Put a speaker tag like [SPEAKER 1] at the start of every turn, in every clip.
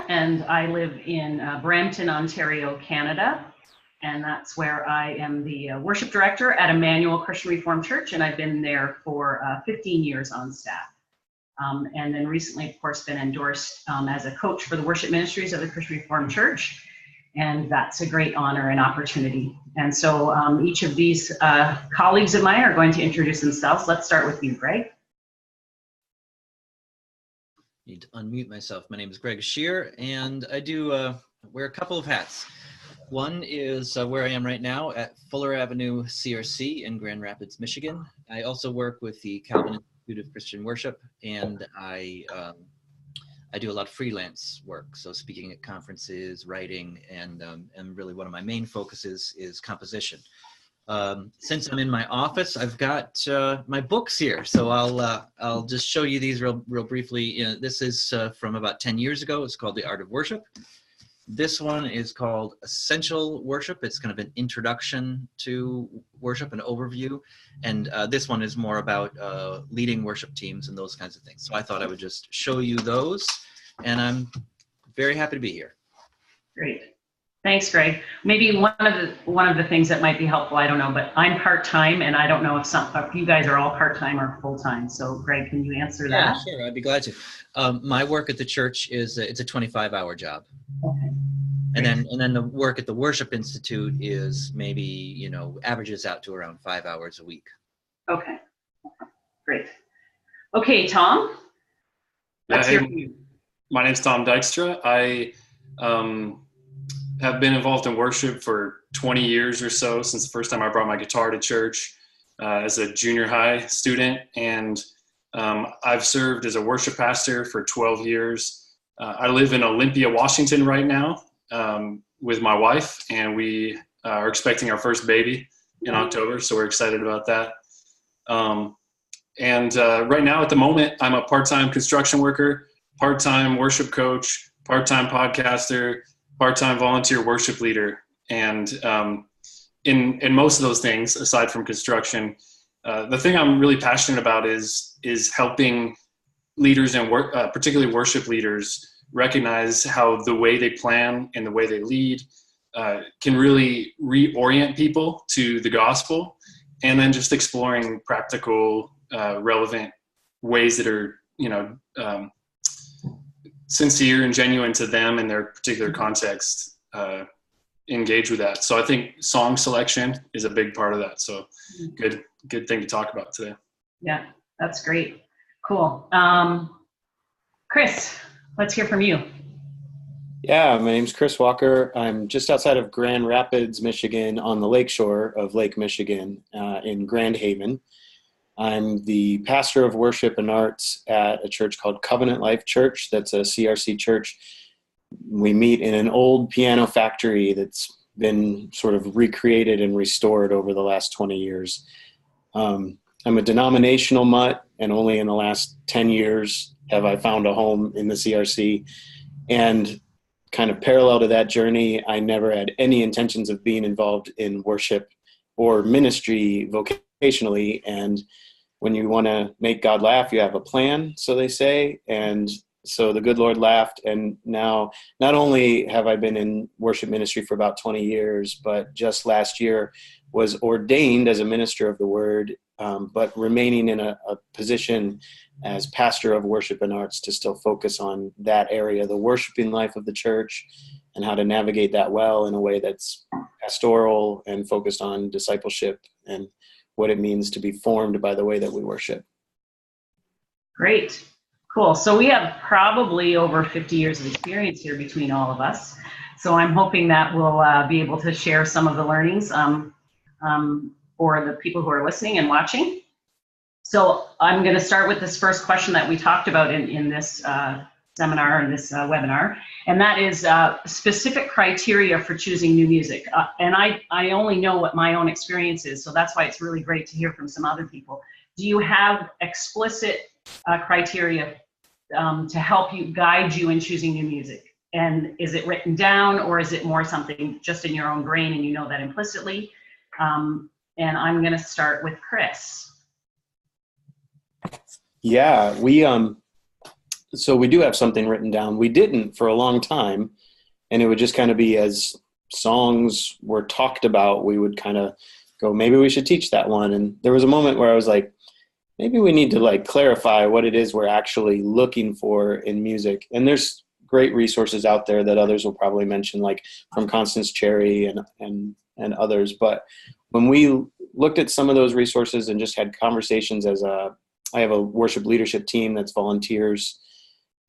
[SPEAKER 1] and I live in Brampton, Ontario, Canada. And that's where I am the worship director at Emmanuel Christian Reformed Church, and I've been there for 15 years on staff. And then recently, of course, been endorsed as a coach for the worship ministries of the Christian Reformed Church. And that's a great honor and opportunity. And so each of these colleagues of mine are going to introduce themselves. Let's start with you, Greg.
[SPEAKER 2] Need to unmute myself. My name is Greg Scheer, and I do wear a couple of hats. One is where I am right now at Fuller Avenue CRC in Grand Rapids, Michigan. I also work with the Calvin Institute of Christian Worship, and I do a lot of freelance work, so speaking at conferences, writing, and really one of my main focuses is composition. Since I'm in my office, I've got my books here, so I'll just show you these real briefly. This is from about 10 years ago. It's called The Art of Worship. This one is called Essential Worship. It's kind of an introduction to worship, an overview. And this one is more about leading worship teams and those kinds of things. So I thought I would just show you those, and I'm very happy to be here.
[SPEAKER 1] Great. Thanks, Greg. Maybe one of the things that might be helpful, I don't know, but I'm part-time, and I don't know if you guys are all part-time or full-time. So Greg, can you answer that?
[SPEAKER 2] Yeah, sure, I'd be glad to. My work at the church is it's a 25-hour job.
[SPEAKER 1] Okay.
[SPEAKER 2] And then the work at the Worship Institute is maybe, averages out to around 5 hours a week.
[SPEAKER 1] Okay. Great. Okay, Tom. Let's hear from you.
[SPEAKER 3] My name's Tom Dykstra. I have been involved in worship for 20 years or so, since the first time I brought my guitar to church as a junior high student. And I've served as a worship pastor for 12 years. I live in Olympia, Washington right now with my wife, and we are expecting our first baby in October, so we're excited about that. Right now, at the moment, I'm a part-time construction worker, part-time worship coach, part-time podcaster, part-time volunteer worship leader. And in most of those things, aside from construction, the thing I'm really passionate about is helping leaders and particularly worship leaders recognize how the way they plan and the way they lead can really reorient people to the gospel, and then just exploring practical, relevant ways that are, sincere and genuine to them in their particular context, engage with that. So I think song selection is a big part of that. So good thing to talk about today.
[SPEAKER 1] Yeah, that's great. Cool. Chris, let's hear from you.
[SPEAKER 4] Yeah, my name's Chris Walker. I'm just outside of Grand Rapids, Michigan, on the lakeshore of Lake Michigan in Grand Haven. I'm the pastor of worship and arts at a church called Covenant Life Church. That's a CRC church. We meet in an old piano factory that's been sort of recreated and restored over the last 20 years. I'm a denominational mutt, and only in the last 10 years have I found a home in the CRC. And kind of parallel to that journey, I never had any intentions of being involved in worship or ministry vocationally. And when you want to make God laugh, you have a plan, so they say. And so the good Lord laughed. And now not only have I been in worship ministry for about 20 years, but just last year was ordained as a minister of the word, but remaining in a position as pastor of worship and arts to still focus on that area, the worshiping life of the church, and how to navigate that well in a way that's pastoral and focused on discipleship and what it means to be formed by the way that we worship.
[SPEAKER 1] Great. Cool. So we have probably over 50 years of experience here between all of us. So I'm hoping that we'll be able to share some of the learnings for the people who are listening and watching. So I'm going to start with this first question that we talked about in this seminar and this webinar, and that is specific criteria for choosing new music. And I only know what my own experience is, so that's why it's really great to hear from some other people. Do you have explicit criteria to help you guide you in choosing new music? And is it written down, or is it more something just in your own brain and you know that implicitly? And I'm going to start with Chris.
[SPEAKER 4] Yeah, we So we do have something written down. We didn't for a long time, and it would just kind of be as songs were talked about, we would kind of go, maybe we should teach that one. And there was a moment where I was like, maybe we need to like clarify what it is we're actually looking for in music. And there's great resources out there that others will probably mention, like from Constance Cherry and others. But when we looked at some of those resources and just had conversations I have a worship leadership team that's volunteers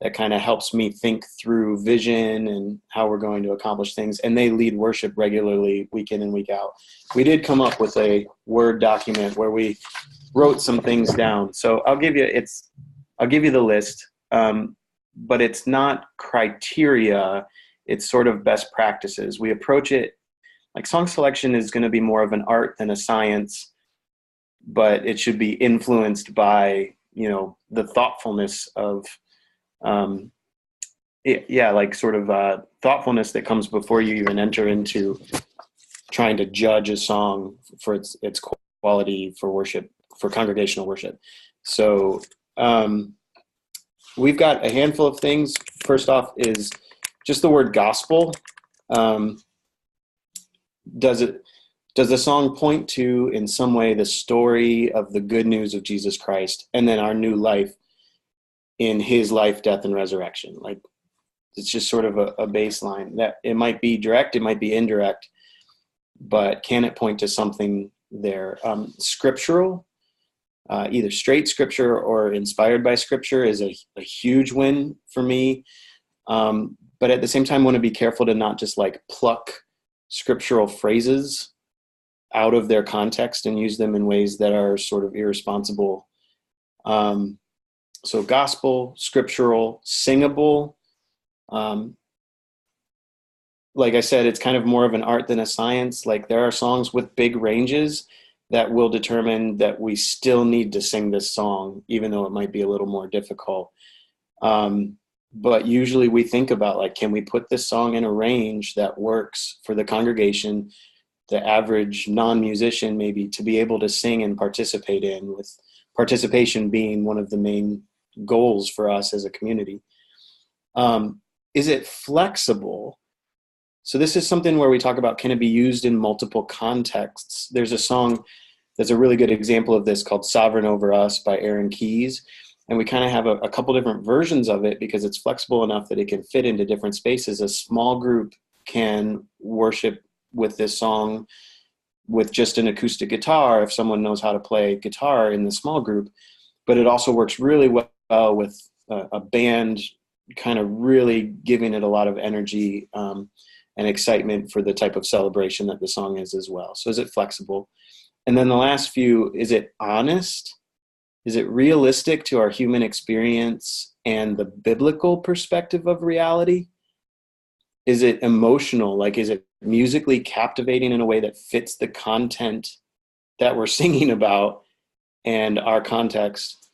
[SPEAKER 4] that kind of helps me think through vision and how we're going to accomplish things. And they lead worship regularly, week in and week out. We did come up with a Word document where we wrote some things down. So I'll give you the list, but it's not criteria. It's sort of best practices. We approach it like song selection is going to be more of an art than a science, but it should be influenced by, the thoughtfulness of, thoughtfulness that comes before you even enter into trying to judge a song for its quality for worship, for congregational worship. So we've got a handful of things. First off is just the word gospel. Does the song point to in some way the story of the good news of Jesus Christ and then our new life in his life, death, and resurrection? Like, it's just sort of a baseline that it might be direct, it might be indirect, but can it point to something there? Scriptural, either straight scripture or inspired by scripture is a huge win for me. But at the same time, I want to be careful to not just like pluck scriptural phrases out of their context and use them in ways that are sort of irresponsible. So gospel, scriptural, singable. Like I said, it's kind of more of an art than a science. Like there are songs with big ranges that will determine that we still need to sing this song, even though it might be a little more difficult. But usually we think about like, can we put this song in a range that works for the congregation, the average non-musician maybe to be able to sing and participate in, with participation being one of the main goals for us as a community. Is it flexible? So this is something where we talk about, can it be used in multiple contexts? There's a song that's a really good example of this called Sovereign Over Us by Aaron Keys. And we kind of have a couple different versions of it because it's flexible enough that it can fit into different spaces. A small group can worship with this song with just an acoustic guitar if someone knows how to play guitar in the small group. But it also works really well with a band kind of really giving it a lot of energy and excitement for the type of celebration that the song is as well. So is it flexible? And then the last few, is it honest? Is it realistic to our human experience and the biblical perspective of reality? Is it emotional? Like, is it musically captivating in a way that fits the content that we're singing about and our context?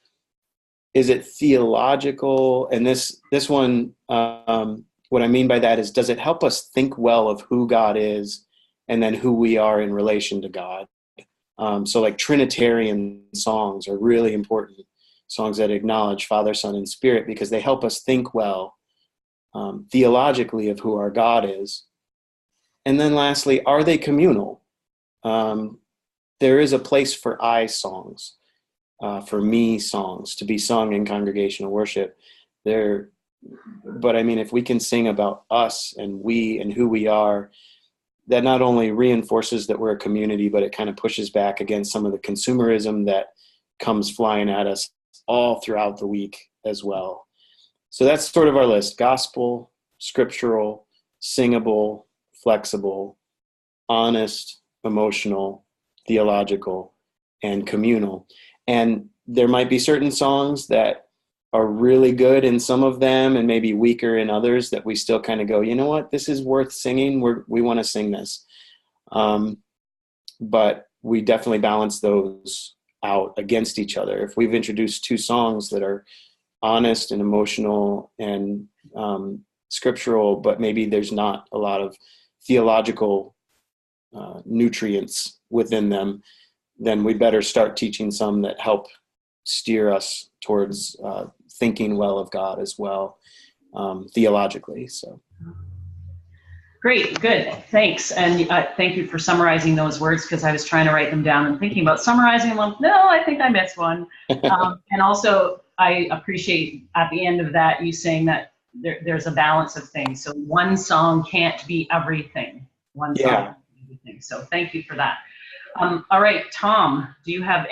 [SPEAKER 4] Is it theological? And this one, what I mean by that is, does it help us think well of who God is and then who we are in relation to God? So like Trinitarian songs are really important, songs that acknowledge Father, Son, and Spirit, because they help us think well theologically of who our God is. And then lastly, are they communal? There is a place for I songs, for me songs, to be sung in congregational worship. But I mean, if we can sing about us and we and who we are, that not only reinforces that we're a community, but it kind of pushes back against some of the consumerism that comes flying at us all throughout the week as well. So that's sort of our list: gospel, scriptural, singable, flexible, honest, emotional, theological, and communal. And there might be certain songs that are really good in some of them and maybe weaker in others that we still kind of go, you know what, this is worth singing. We want to sing this. But we definitely balance those out against each other. If we've introduced two songs that are honest and emotional and scriptural, but maybe there's not a lot of theological nutrients within them, then we better start teaching some that help steer us towards thinking well of God as well, theologically. So.
[SPEAKER 1] Great, good, thanks. And thank you for summarizing those words, because I was trying to write them down and thinking about summarizing them. No, I think I missed one. And also, I appreciate at the end of that, you saying that there's a balance of things. So one song can't be everything. One song can't be everything. So thank you for that. All right, Tom, do you have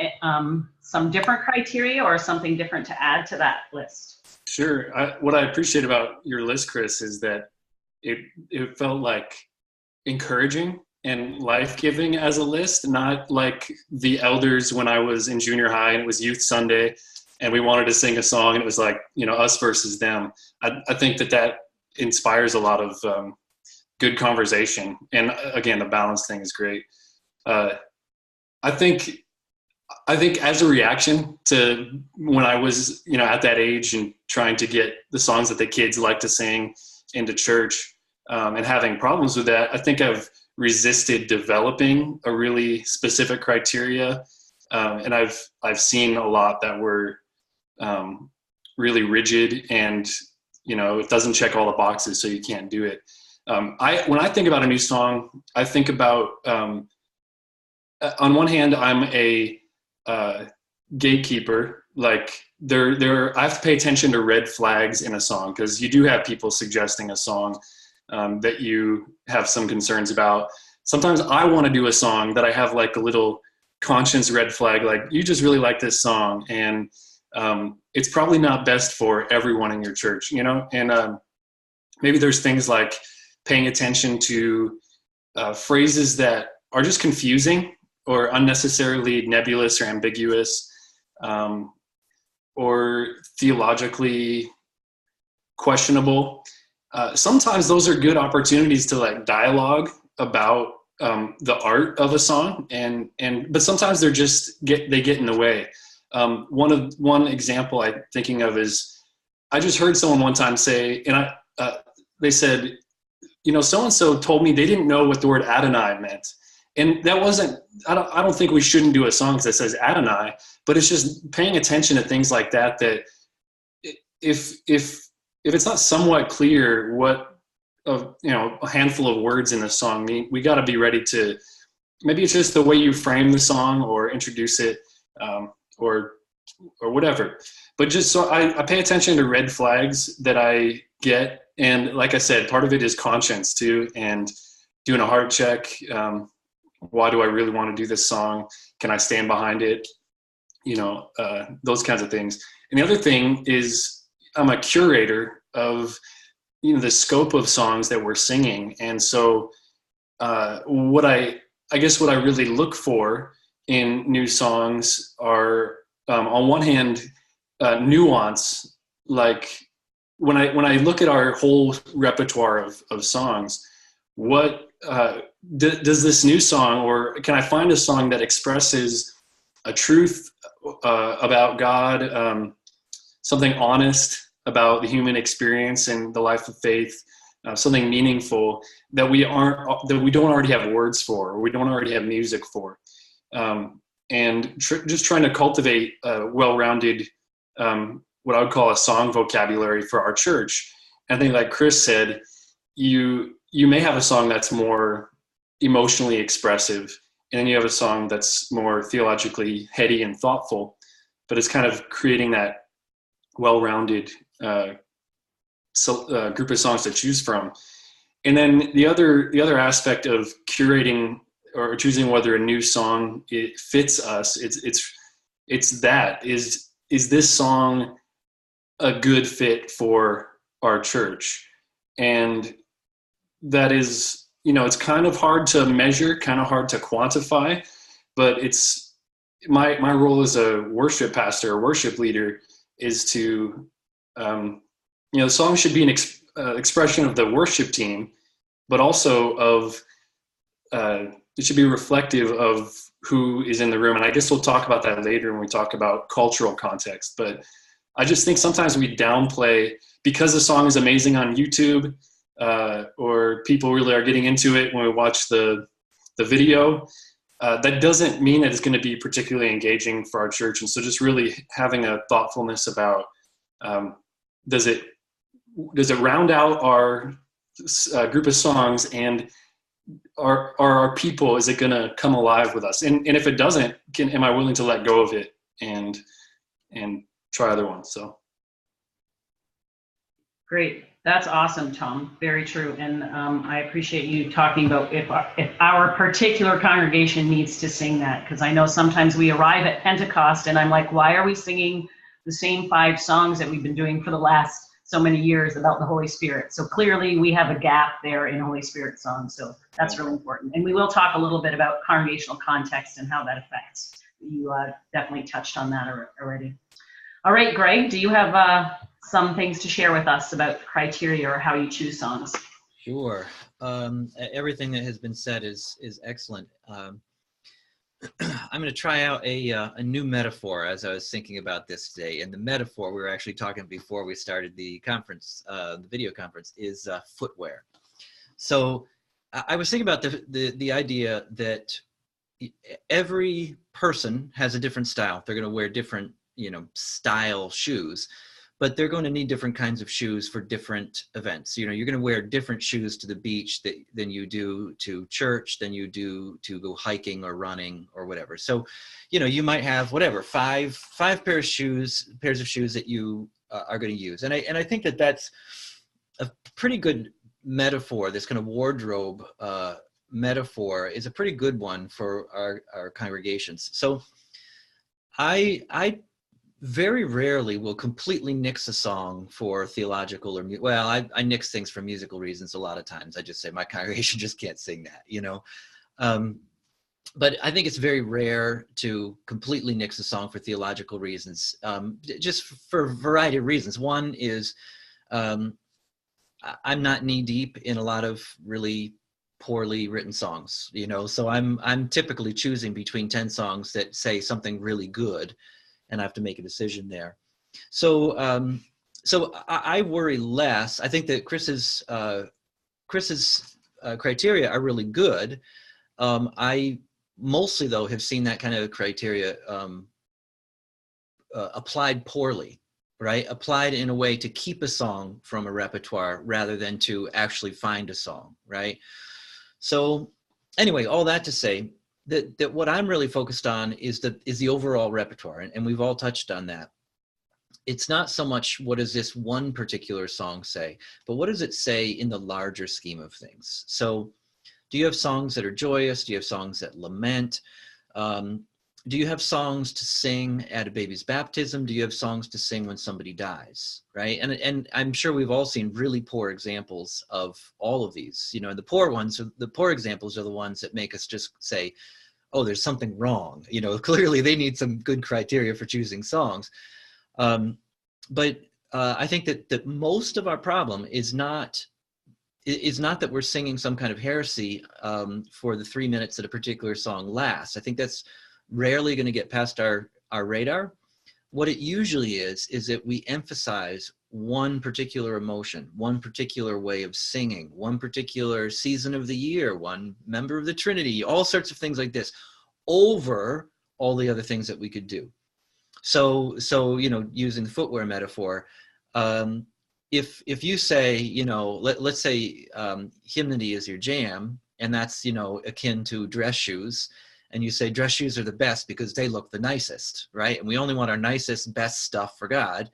[SPEAKER 1] some different criteria or something different to add to that list?
[SPEAKER 3] Sure. What I appreciate about your list, Chris, is that it felt like encouraging and life-giving as a list, not like the elders when I was in junior high and it was Youth Sunday and we wanted to sing a song and it was like, us versus them. I think that inspires a lot of good conversation. And again, the balance thing is great. I think as a reaction to when I was, at that age and trying to get the songs that the kids like to sing into church, and having problems with that, I think I've resisted developing a really specific criteria. And I've seen a lot that were really rigid and, it doesn't check all the boxes, so you can't do it. When I think about a new song, I think about, on one hand, I'm a gatekeeper. Like I have to pay attention to red flags in a song, because you do have people suggesting a song that you have some concerns about. Sometimes I want to do a song that I have like a little conscience red flag, like you just really like this song, and it's probably not best for everyone in your church, and maybe there's things like paying attention to phrases that are just confusing or unnecessarily nebulous or ambiguous, or theologically questionable. Sometimes those are good opportunities to like dialogue about the art of a song, but sometimes they get in the way. One example I'm thinking of is, I just heard someone one time say, and they said, so-and-so told me they didn't know what the word Adonai meant. And that wasn't, I don't think we shouldn't do a song that says Adonai, but it's just paying attention to things like that if it's not somewhat clear what a handful of words in the song mean, we got to be ready to, maybe it's just the way you frame the song or introduce it, or whatever. But just so I pay attention to red flags that I get. And like I said, part of it is conscience too, and doing a heart check. Why do I really want to do this song? Can I stand behind it? Those kinds of things. And the other thing is, I'm a curator of, the scope of songs that we're singing. And so what I really look for in new songs are, on one hand, nuance. Like when I look at our whole repertoire of songs, what does this new song, or can I find a song that expresses a truth about God, something honest about the human experience and the life of faith, something meaningful that we don't already have words for, or we don't already have music for, and just trying to cultivate a well-rounded, what I would call a song vocabulary for our church. And I think, like Chris said, you may have a song that's more emotionally expressive, and then you have a song that's more theologically heady and thoughtful, but it's kind of creating that well-rounded group of songs to choose from. And then the other aspect of curating or choosing whether a new song it fits us, it's that is this song a good fit for our church? And that is, it's kind of hard to measure, kind of hard to quantify, but it's my role as a worship pastor or worship leader is to, the song should be an expression of the worship team, but also of, it should be reflective of who is in the room. And I guess we'll talk about that later when we talk about cultural context. But I just think sometimes we downplay, because the song is amazing on YouTube, or people really are getting into it when we watch the video. that doesn't mean that it's going to be particularly engaging for our church. And so just really having a thoughtfulness about, does it round out our group of songs, and are our people, is it going to come alive with us? And if it doesn't, am I willing to let go of it and try other ones? So.
[SPEAKER 1] Great. That's awesome, Tom. Very true. And I appreciate you talking about if our particular congregation needs to sing that, because I know sometimes we arrive at Pentecost and I'm like, why are we singing the same 5 songs that we've been doing for the last so many years about the Holy Spirit? So clearly we have a gap there in Holy Spirit songs. So that's really important. And we will talk a little bit about congregational context and how that affects. You definitely touched on that already. All right, Greg, do you have some things to share with us about criteria or how you choose songs?
[SPEAKER 2] Sure. Everything that has been said is excellent. I'm going to try out a new metaphor as I was thinking about this today. And the metaphor we were actually talking before we started the conference, the video conference, is footwear. So I was thinking about the idea that every person has a different style. They're going to wear different, style shoes, but they're going to need different kinds of shoes for different events. You're going to wear different shoes to the beach than you do to church, than you do to go hiking or running or whatever. So, you might have whatever, five pairs of shoes that you are going to use. And I think that that's a pretty good metaphor. This kind of wardrobe metaphor is a pretty good one for our congregations. So I very rarely will completely nix a song for theological or, I nix things for musical reasons a lot of times. I just say my congregation just can't sing that, But I think it's very rare to completely nix a song for theological reasons, just for a variety of reasons. One is I'm not knee deep in a lot of really poorly written songs, so I'm typically choosing between 10 songs that say something really good, and I have to make a decision there. So I worry less. I think that Chris's criteria are really good. I mostly, though, have seen that kind of criteria applied poorly, right? Applied in a way to keep a song from a repertoire rather than to actually find a song, right? So anyway, all that to say, that what I'm really focused on is the overall repertoire, and we've all touched on that. It's not so much what does this one particular song say, but what does it say in the larger scheme of things? So do you have songs that are joyous? Do you have songs that lament? Do you have songs to sing at a baby's baptism? Do you have songs to sing when somebody dies, right? And I'm sure we've all seen really poor examples of all of these, and the poor examples are the ones that make us just say, oh, there's something wrong. Clearly they need some good criteria for choosing songs. But I think that most of our problem is not that we're singing some kind of heresy for the 3 minutes that a particular song lasts. I think that's rarely going to get past our radar. What it usually is that we emphasize one particular emotion, one particular way of singing, one particular season of the year, one member of the Trinity, all sorts of things like this, over all the other things that we could do. So using the footwear metaphor, if you say, let's say hymnody is your jam, and that's, akin to dress shoes, and you say dress shoes are the best because they look the nicest, right? And we only want our nicest, best stuff for God.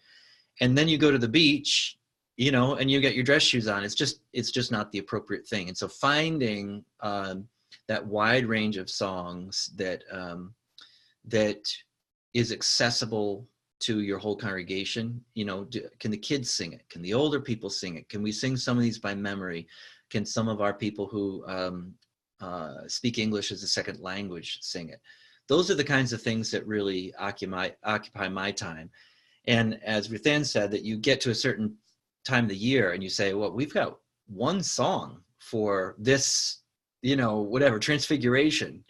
[SPEAKER 2] And then you go to the beach, and you get your dress shoes on. It's just not the appropriate thing. And so finding that wide range of songs that is accessible to your whole congregation. Can the kids sing it? Can the older people sing it? Can we sing some of these by memory? Can some of our people who speak English as a second language sing it? Those are the kinds of things that really occupy my time. And as Ruthann said, that you get to a certain time of the year and you say, well, we've got one song for this, whatever, transfiguration,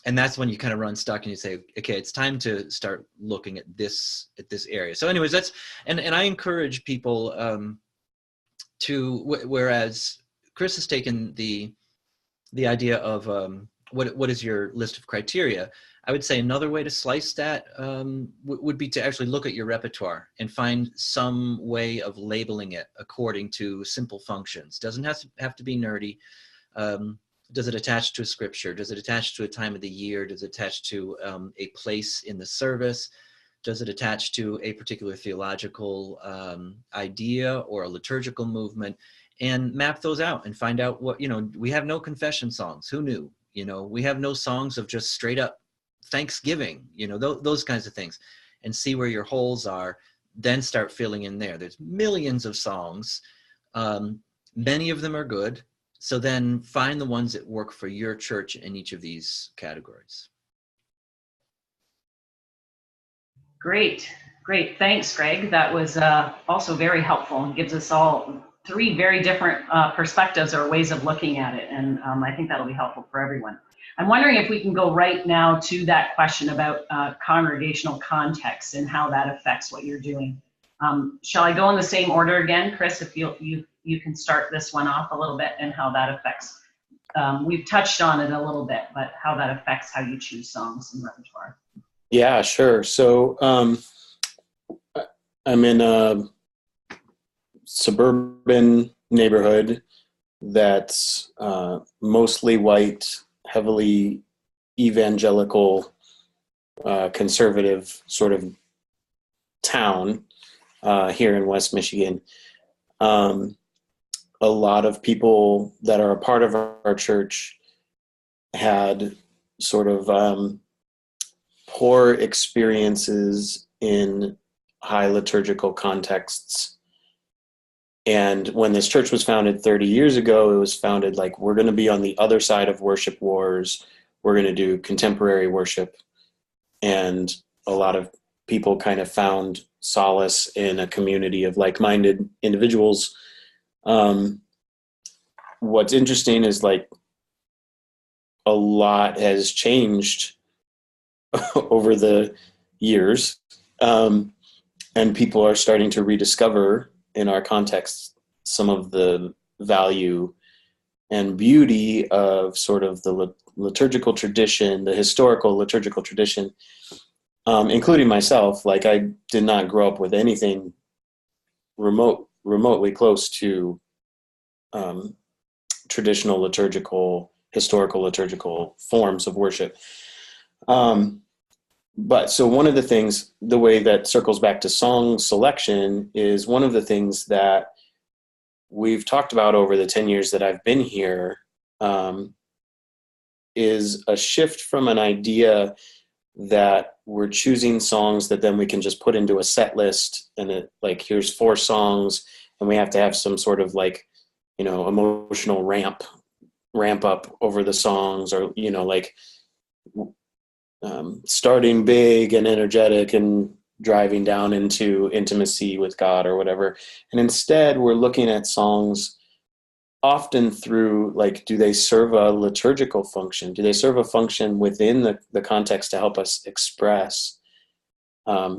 [SPEAKER 2] and that's when you kind of run stuck and you say, okay, it's time to start looking at this area. So anyways, and I encourage people whereas Chris has taken the idea of what is your list of criteria? I would say another way to slice that would be to actually look at your repertoire and find some way of labeling it according to simple functions. Doesn't have to be nerdy. Does it attach to a scripture? Does it attach to a time of the year? Does it attach to a place in the service? Does it attach to a particular theological idea or a liturgical movement? And map those out and find out what, we have no confession songs. Who knew? We have no songs of just straight up Thanksgiving, those kinds of things, and see where your holes are, then start filling in there. There's millions of songs. Many of them are good. So then find the ones that work for your church in each of these categories.
[SPEAKER 1] Great. Thanks, Greg. That was also very helpful and gives us all three very different perspectives or ways of looking at it. And I think that'll be helpful for everyone. I'm wondering if we can go right now to that question about congregational context and how that affects what you're doing. Shall I go in the same order again, Chris, if you can start this one off a little bit and how that affects, we've touched on it a little bit, but how that affects how you choose songs and repertoire.
[SPEAKER 4] Yeah, sure. So I'm in a suburban neighborhood that's mostly white, heavily evangelical, conservative sort of town here in West Michigan. A lot of people that are a part of our church had sort of poor experiences in high liturgical contexts. And when this church was founded 30 years ago, it was founded like, we're going to be on the other side of worship wars. We're going to do contemporary worship. And a lot of people kind of found solace in a community of like-minded individuals. What's interesting is like a lot has changed over the years. And people are starting to rediscover in our context some of the value and beauty of sort of the liturgical tradition, the historical liturgical tradition, including myself. Like, I did not grow up with anything remotely close to traditional liturgical, historical liturgical forms of worship. But so one of the things, the way that circles back to song selection, is one of the things that we've talked about over the 10 years that I've been here, is a shift from an idea that we're choosing songs that then we can just put into a set list, and it, like, here's 4 songs, and we have to have some sort of like, emotional ramp up over the songs, or, like starting big and energetic and driving down into intimacy with God or whatever. And instead we're looking at songs often through, like, do they serve a liturgical function? Do they serve a function within the context to help us express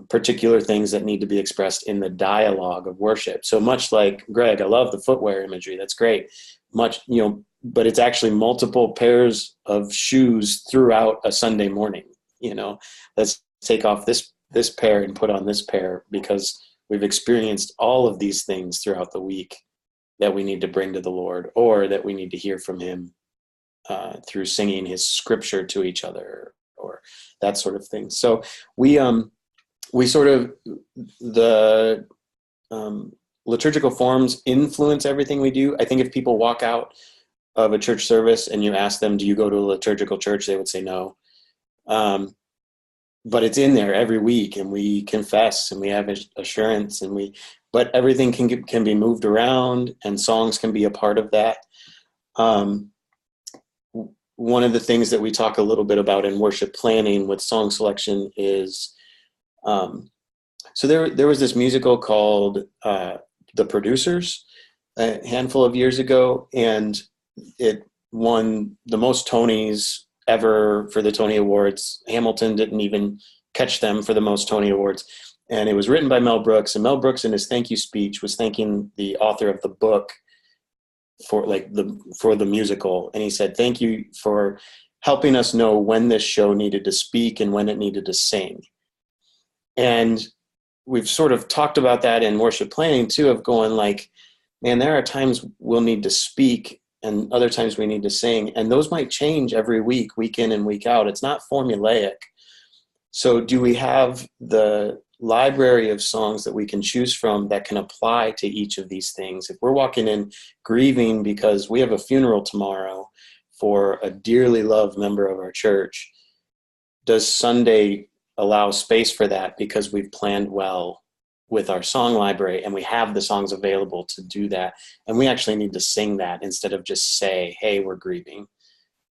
[SPEAKER 4] particular things that need to be expressed in the dialogue of worship? So much like Greg, I love the footwear imagery. That's great. Much, but it's actually multiple pairs of shoes throughout a Sunday morning. Let's take off this pair and put on this pair, because we've experienced all of these things throughout the week that we need to bring to the Lord, or that we need to hear from him through singing his scripture to each other, or that sort of thing. So we sort of, the liturgical forms influence everything we do. I think if people walk out of a church service and you ask them, do you go to a liturgical church? They would say no. But it's in there every week, and we confess and we have assurance, but everything can be moved around, and songs can be a part of that. One of the things that we talk a little bit about in worship planning with song selection is, so there was this musical called The Producers a handful of years ago, and it won the most Tonys ever for the Tony Awards. Hamilton didn't even catch them for the most Tony Awards. And it was written by Mel Brooks, and Mel Brooks in his thank you speech was thanking the author of the book for the musical. And he said, thank you for helping us know when this show needed to speak and when it needed to sing. And we've sort of talked about that in worship planning too, of going like, man, there are times we'll need to speak and other times we need to sing. And those might change every week, week in and week out. It's not formulaic. So do we have the library of songs that we can choose from that can apply to each of these things? If we're walking in grieving because we have a funeral tomorrow for a dearly loved member of our church, does Sunday allow space for that because we've planned well with our song library and we have the songs available to do that? And we actually need to sing that instead of just say, hey, we're grieving,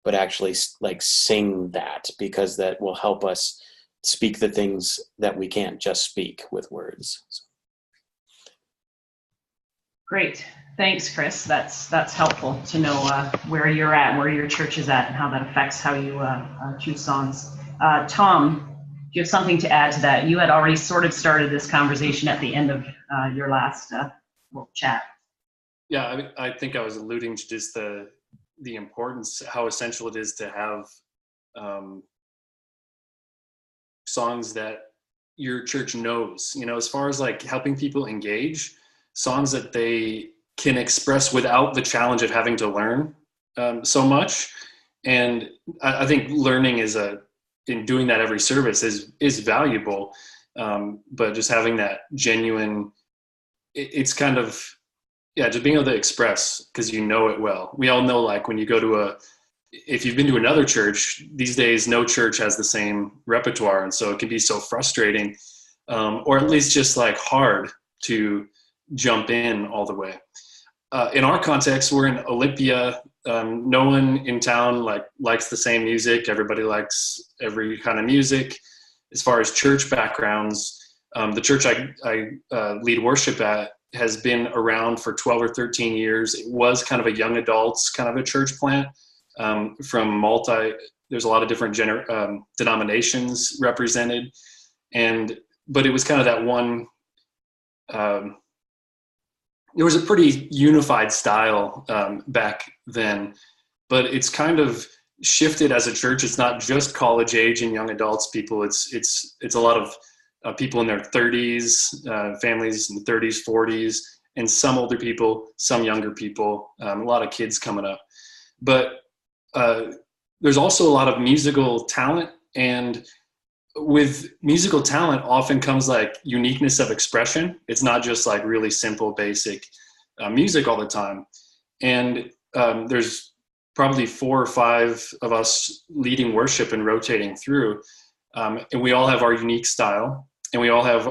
[SPEAKER 4] but actually like sing that, because that will help us speak the things that we can't just speak with words.
[SPEAKER 1] Great. Thanks, Chris. That's helpful to know where you're at, where your church is at, and how that affects how you choose songs. Tom, do you have something to add to that? You had already sort of started this conversation at the end of your last chat.
[SPEAKER 3] Yeah, I think I was alluding to just the importance, how essential it is to have songs that your church knows, as far as like helping people engage, songs that they can express without the challenge of having to learn so much. And I think learning in doing that every service is valuable. But just having that genuine, it's kind of, just being able to express because you know it well. We all know, like when you go to if you've been to another church, these days no church has the same repertoire, and so it can be so frustrating, or at least just like hard to jump in all the way. In our context, we're in Olympia. No one in town likes the same music. Everybody likes every kind of music. As far as church backgrounds, the church I lead worship at has been around for 12 or 13 years. It was kind of a young adults kind of a church plant. There's a lot of different denominations represented, but it was kind of that one. There was a pretty unified style back then, but it's kind of shifted as a church. It's not just college age and young adults people. It's a lot of people in their 30s, families in the 30s, 40s, and some older people, some younger people, a lot of kids coming up. But there's also a lot of musical talent, and with musical talent often comes like uniqueness of expression. It's not just like really simple, basic music all the time. And there's probably 4 or 5 of us leading worship and rotating through. And we all have our unique style, and we all have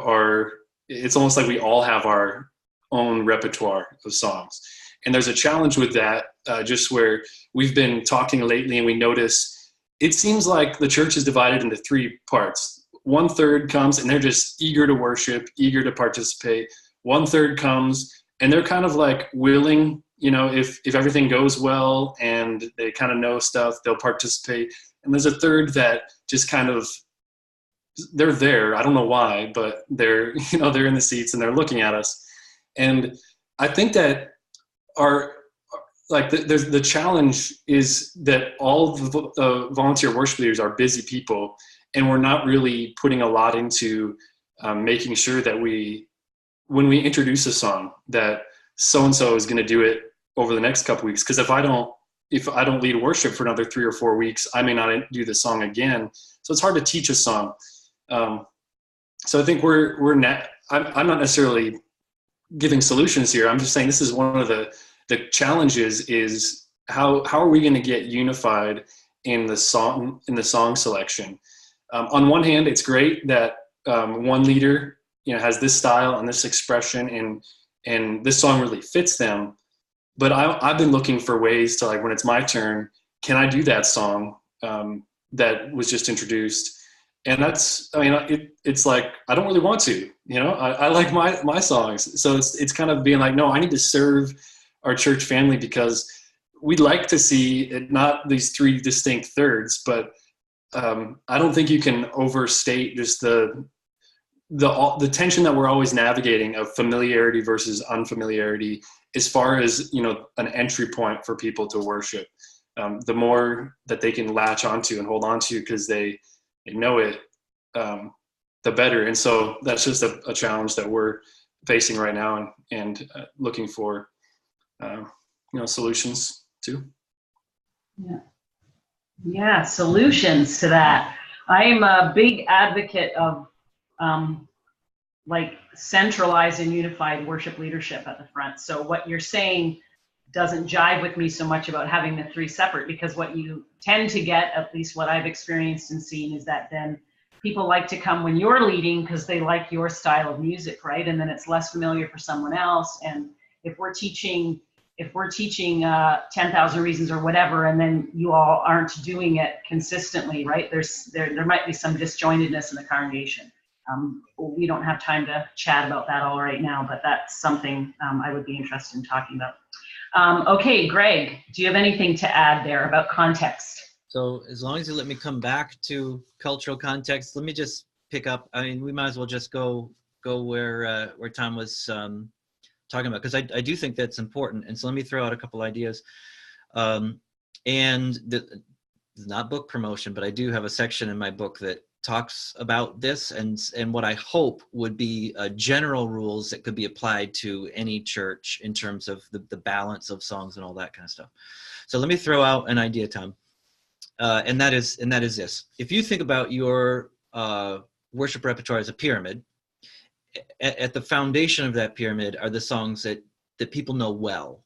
[SPEAKER 3] it's almost like we all have our own repertoire of songs. And there's a challenge with that, just where we've been talking lately and we notice it seems like the church is divided into 3 parts. 1/3 comes and they're just eager to worship, eager to participate. 1/3 comes and they're kind of like willing, if everything goes well and they kind of know stuff, they'll participate. And there's a 1/3 that just kind of, they're there. I don't know why, but they're in the seats and they're looking at us. And I think that the challenge is that all the volunteer worship leaders are busy people, and we're not really putting a lot into making sure that when we introduce a song, that so-and-so is going to do it over the next couple weeks. Because if I don't lead worship for another 3 or 4 weeks, I may not do the song again. So it's hard to teach a song. So I think I'm not necessarily giving solutions here. I'm just saying this is one of the challenges is how are we going to get unified in the song selection. On one hand, it's great that one leader has this style and this expression and this song really fits them. But I've been looking for ways to, like, when it's my turn, can I do that song that was just introduced? And it's like, I don't really want to, I like my songs. So it's kind of being like, no, I need to serve our church family, because we'd like to see it, not these 3 distinct thirds, but I don't think you can overstate just the tension that we're always navigating of familiarity versus unfamiliarity as far as, an entry point for people to worship. the more that they can latch onto and hold onto because they know it, the better. And so that's just a challenge that we're facing right now, and looking for solutions to.
[SPEAKER 1] Yeah, solutions to that. I'm a big advocate of like centralized and unified worship leadership at the front. So what you're saying doesn't jive with me so much about having the three separate, because what you tend to get, at least what I've experienced and seen, is that then people like to come when you're leading because they like your style of music, right? And then it's less familiar for someone else. And if we're teaching 10,000 Reasons or whatever, and then you all aren't doing it consistently, right? There might be some disjointedness in the congregation. We don't have time to chat about that all right now, but that's something I would be interested in talking about. Okay, Greg, do you have anything to add there about context?
[SPEAKER 2] So as long as you let me come back to cultural context, let me just pick up. I mean, we might as well just go where Tom was talking about, because I do think that's important. And so let me throw out a couple ideas. And not book promotion, but I do have a section in my book that talks about this, and what I hope would be general rules that could be applied to any church in terms of the balance of songs and all that kind of stuff. So let me throw out an idea, Tom. And that is this. If you think about your worship repertoire as a pyramid, at the foundation of that pyramid are the songs that people know well,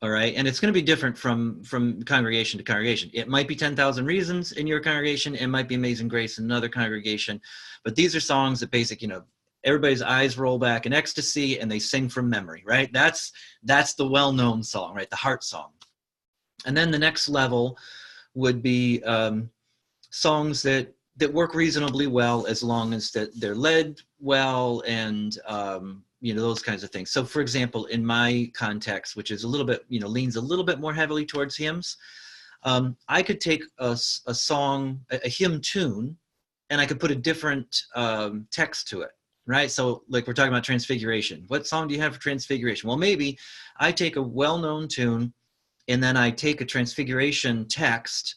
[SPEAKER 2] all right? And it's going to be different from congregation to congregation. It might be 10,000 Reasons in your congregation. It might be Amazing Grace in another congregation. But these are songs that everybody's eyes roll back in ecstasy and they sing from memory, right? That's the well-known song, right? The heart song. And then the next level would be songs that work reasonably well, as long as that they're led well, and those kinds of things. So for example, in my context, which is a little bit, leans a little bit more heavily towards hymns, I could take a song, a hymn tune, and I could put a different text to it, right? So like we're talking about Transfiguration. What song do you have for Transfiguration? Well, maybe I take a well-known tune, and then I take a Transfiguration text,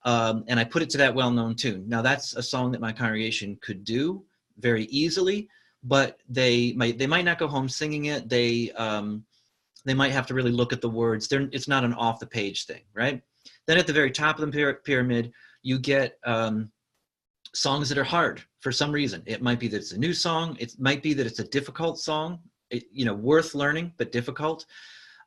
[SPEAKER 2] and I put it to that well-known tune. Now that's a song that my congregation could do very easily, but they might not go home singing it. They might have to really look at the words. It's not an off-the-page thing, right? Then at the very top of the pyramid, you get songs that are hard for some reason. It might be that it's a new song. It might be that it's a difficult song, worth learning, but difficult.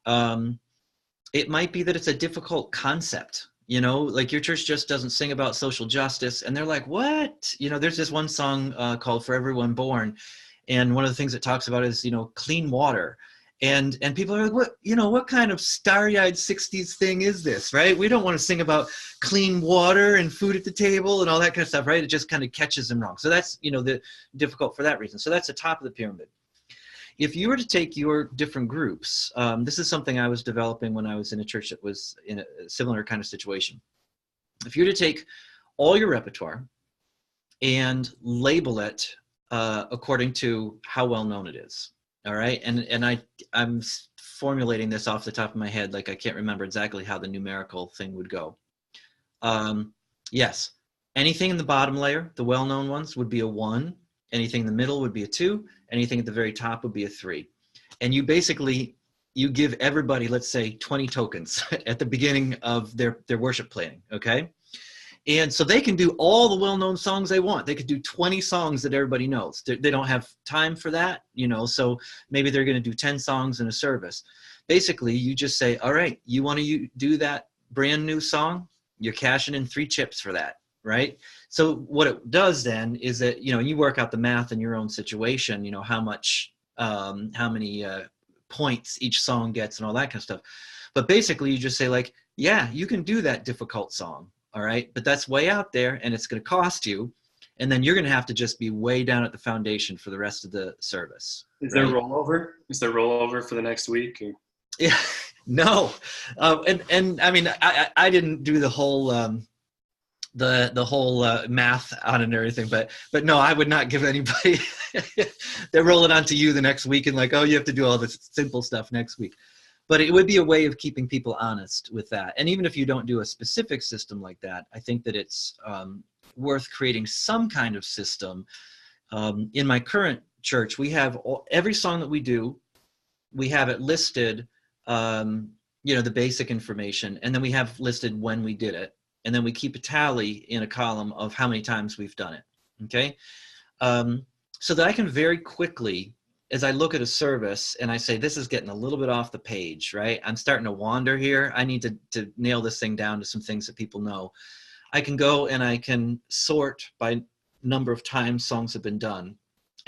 [SPEAKER 2] It might be that it's a difficult concept. Like your church just doesn't sing about social justice, and they're like, what? There's this one song called For Everyone Born, and one of the things it talks about is, clean water. And people are like, what kind of starry-eyed 60s thing is this, right? We don't want to sing about clean water and food at the table and all that kind of stuff, right? It just kind of catches them wrong. So that's, the difficult for that reason. So that's the top of the pyramid. If you were to take your different groups, this is something I was developing when I was in a church that was in a similar kind of situation. If you were to take all your repertoire and label it according to how well known it is, all right? And I'm formulating this off the top of my head, like I can't remember exactly how the numerical thing would go. Yes, anything in the bottom layer, the well-known ones, would be a 1. Anything in the middle would be a 2. Anything at the very top would be a 3. And you give everybody, let's say, 20 tokens at the beginning of their worship planning, okay? And so they can do all the well-known songs they want. They could do 20 songs that everybody knows. They don't have time for that, so maybe they're going to do 10 songs in a service. Basically, you just say, all right, you want to do that brand new song? You're cashing in 3 chips for that, right? So what it does then is that, you work out the math in your own situation, how many points each song gets and all that kind of stuff. But basically you just say like, yeah, you can do that difficult song. All right. But that's way out there and it's going to cost you. And then you're going to have to just be way down at the foundation for the rest of the service.
[SPEAKER 3] Is there rollover? Is there rollover for the next week? Or?
[SPEAKER 2] Yeah, no. And I mean, I didn't do the whole, the whole math on it and everything, but no, I would not give anybody, they roll it onto you the next week and like, oh, you have to do all this simple stuff next week. But it would be a way of keeping people honest with that. And even if you don't do a specific system like that, I think that it's worth creating some kind of system. In my current church, we have every song that we do, we have it listed, the basic information, and then we have listed when we did it. And then we keep a tally in a column of how many times we've done it, okay? So that I can very quickly, as I look at a service and I say, this is getting a little bit off the page, right? I'm starting to wander here. I need to nail this thing down to some things that people know. I can go and I can sort by number of times songs have been done.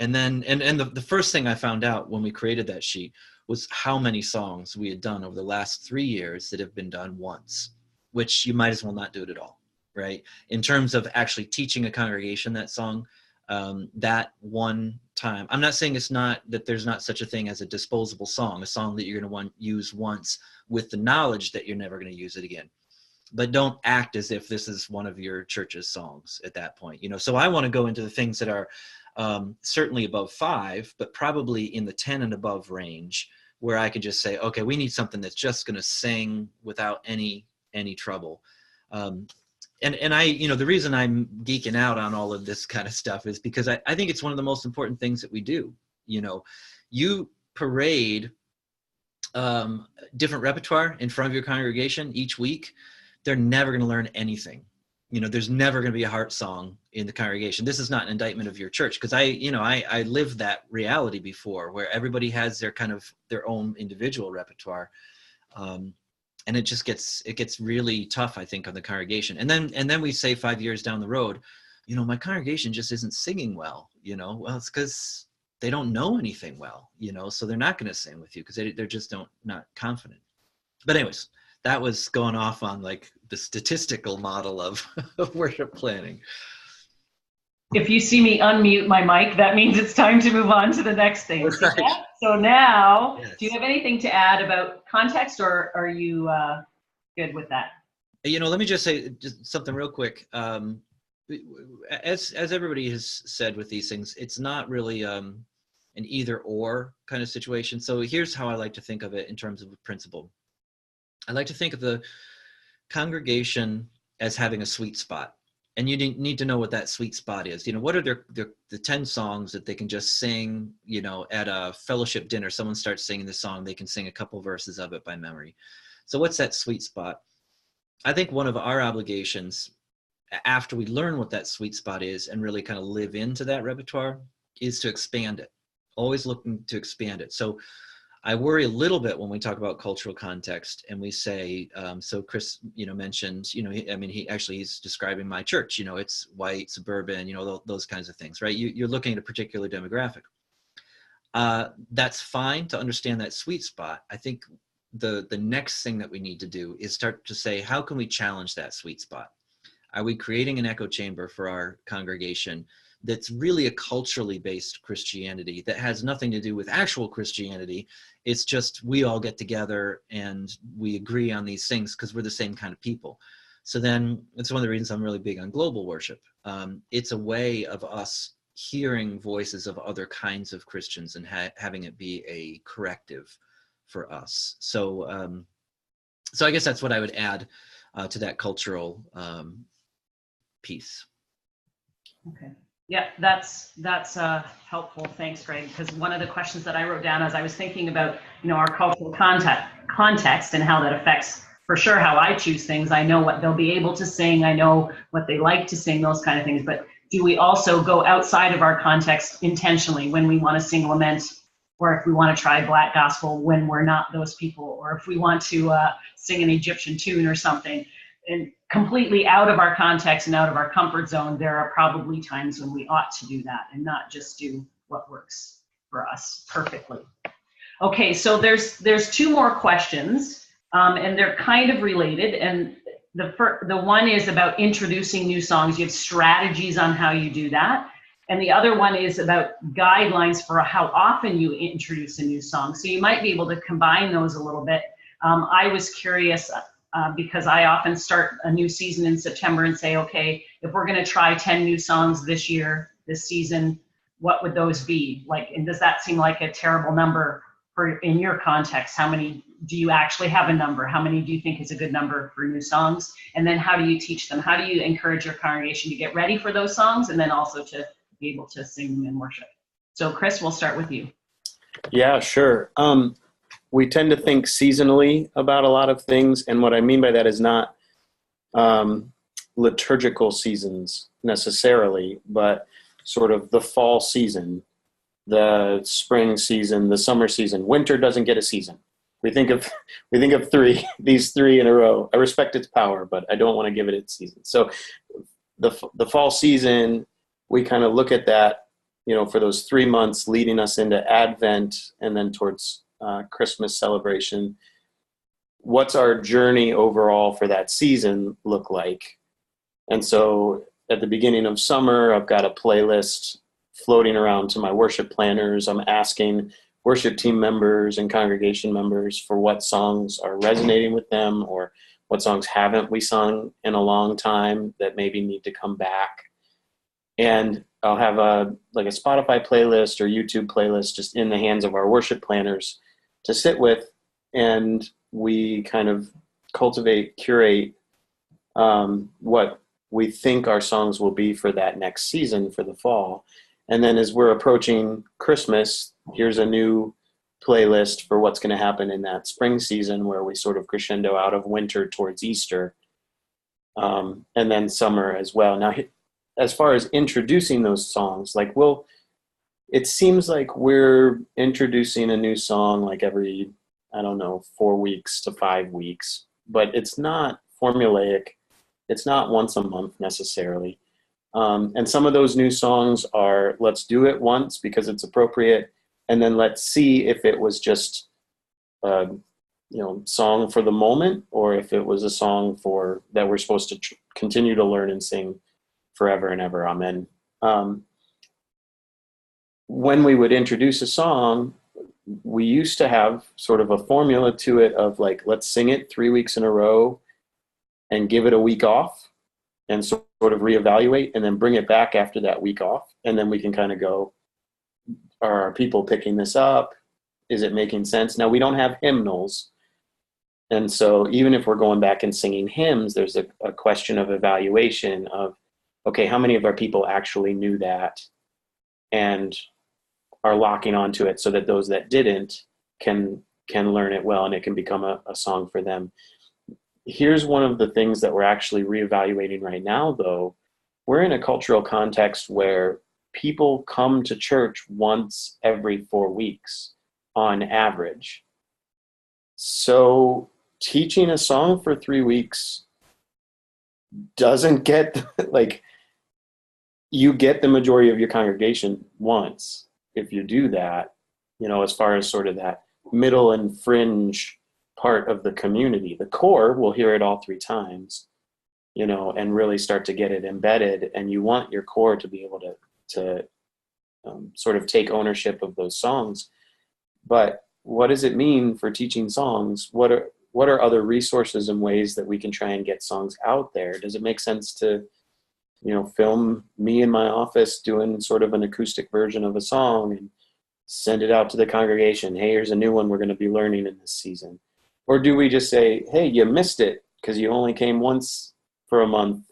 [SPEAKER 2] And then, and the first thing I found out when we created that sheet was how many songs we had done over the last 3 years that have been done once, which you might as well not do it at all, right? In terms of actually teaching a congregation that song, that one time, I'm not saying it's not, that there's not such a thing as a disposable song, a song that you're going to use once with the knowledge that you're never going to use it again. But don't act as if this is one of your church's songs at that point. So I want to go into the things that are certainly above 5, but probably in the 10 and above range, where I could just say, okay, we need something that's just going to sing without any trouble. And I, the reason I'm geeking out on all of this kind of stuff is because I think it's one of the most important things that we do. You parade different repertoire in front of your congregation each week. They're never going to learn anything. There's never going to be a heart song in the congregation. This is not an indictment of your church, because I lived that reality before, where everybody has their own individual repertoire. And it gets really tough, I think, on the congregation. And then we say 5 years down the road, my congregation just isn't singing well. Well, it's because they don't know anything well. So they're not going to sing with you because they're just not confident. But anyways, that was going off on like the statistical model of worship planning.
[SPEAKER 1] If you see me unmute my mic, that means it's time to move on to the next thing.
[SPEAKER 2] Right.
[SPEAKER 1] Yeah? So now,
[SPEAKER 2] Yes.
[SPEAKER 1] Do you have anything to add about context, or are you good with that?
[SPEAKER 2] Let me just say just something real quick. As everybody has said with these things, it's not really an either or kind of situation. So here's how I like to think of it in terms of a principle. I like to think of the congregation as having a sweet spot. And you need to know what that sweet spot is. What are the 10 songs that they can just sing, at a fellowship dinner, someone starts singing the song, they can sing a couple verses of it by memory. So what's that sweet spot? I think one of our obligations, after we learn what that sweet spot is and really kind of live into that repertoire, is to expand it, always looking to expand it. So I worry a little bit when we talk about cultural context and we say, so Chris, mentioned, he's describing my church, it's white, suburban, those kinds of things, right? You're looking at a particular demographic. That's fine to understand that sweet spot. I think the next thing that we need to do is start to say, how can we challenge that sweet spot? Are we creating an echo chamber for our congregation that's really a culturally based Christianity that has nothing to do with actual Christianity? It's just we all get together and we agree on these things because we're the same kind of people. So then it's one of the reasons I'm really big on global worship. It's a way of us hearing voices of other kinds of Christians and having it be a corrective for us. So so I guess that's what I would add to that cultural piece.
[SPEAKER 1] Okay. Yeah, that's helpful. Thanks, Greg. Because one of the questions that I wrote down as I was thinking about, our cultural context and how that affects, for sure, how I choose things. I know what they'll be able to sing. I know what they like to sing, those kind of things. But do we also go outside of our context intentionally when we want to sing lament, or if we want to try black gospel when we're not those people, or if we want to sing an Egyptian tune or something? And completely out of our context and out of our comfort zone, there are probably times when we ought to do that and not just do what works for us perfectly. Okay, so there's 2 more questions, and they're kind of related. And the one is about introducing new songs. You have strategies on how you do that. And the other one is about guidelines for how often you introduce a new song. So you might be able to combine those a little bit. I was curious, because I often start a new season in September and say, okay, if we're going to try 10 new songs this season, what would those be? And does that seem like a terrible number in your context, how many do you actually have a number? How many do you think is a good number for new songs? And then how do you teach them? How do you encourage your congregation to get ready for those songs and then also to be able to sing them in worship? So Chris, we'll start with you.
[SPEAKER 4] Yeah, sure. We tend to think seasonally about a lot of things. And what I mean by that is not liturgical seasons necessarily, but sort of the fall season, the spring season, the summer season. Winter doesn't get a season. We think of these three in a row. I respect its power, but I don't want to give it its season. So the fall season, we kind of look at that, for those 3 months leading us into Advent and then towards Christmas celebration. What's our journey overall for that season look like? And so at the beginning of summer, I've got a playlist floating around to my worship planners. I'm asking worship team members and congregation members for what songs are resonating with them, or what songs haven't we sung in a long time that maybe need to come back. And I'll have a Spotify playlist or YouTube playlist just in the hands of our worship planners to sit with, and we kind of curate what we think our songs will be for that next season, for the fall. And then as we're approaching Christmas, here's a new playlist for what's going to happen in that spring season, where we sort of crescendo out of winter towards Easter, and then summer as well. Now, as far as introducing those songs, it seems like we're introducing a new song like every, 4 weeks to 5 weeks, but it's not formulaic. It's not once a month necessarily. And some of those new songs are, let's do it once because it's appropriate, and then let's see if it was just a song for the moment, or if it was a song that we're supposed to continue to learn and sing forever and ever. Amen. When we would introduce a song, we used to have sort of a formula to it of let's sing it 3 weeks in a row and give it a week off and sort of reevaluate, and then bring it back after that week off. And then we can kind of go, are our people picking this up? Is it making sense? Now, we don't have hymnals. And so even if we're going back and singing hymns, there's a question of evaluation of, okay, how many of our people actually knew that and are locking onto it, so that those that didn't can learn it well and it can become a song for them. Here's one of the things that we're actually reevaluating right now, though. We're in a cultural context where people come to church once every 4 weeks on average. So teaching a song for 3 weeks doesn't get, you get the majority of your congregation once if you do that, as far as sort of that middle and fringe part of the community. The core will hear it all 3 times, and really start to get it embedded. And you want your core to be able to sort of take ownership of those songs. But what does it mean for teaching songs? What are other resources and ways that we can try and get songs out there? Does it make sense to film me in my office doing sort of an acoustic version of a song and send it out to the congregation? Hey, here's a new one we're going to be learning in this season. Or do we just say, hey, you missed it because you only came once for a month.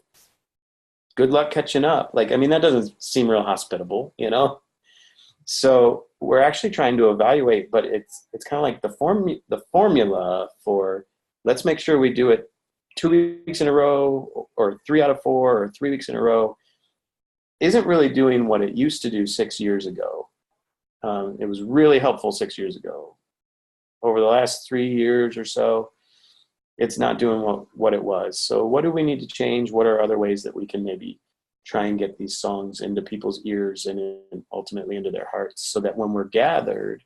[SPEAKER 4] Good luck catching up. That doesn't seem real hospitable, So we're actually trying to evaluate, but it's kind of like the formula for, let's make sure we do it 2 weeks in a row, or 3 out of 4, or 3 weeks in a row, isn't really doing what it used to do 6 years ago. It was really helpful 6 years ago. Over the last 3 years or so, it's not doing what it was. So what do we need to change? What are other ways that we can maybe try and get these songs into people's ears and ultimately into their hearts, so that when we're gathered,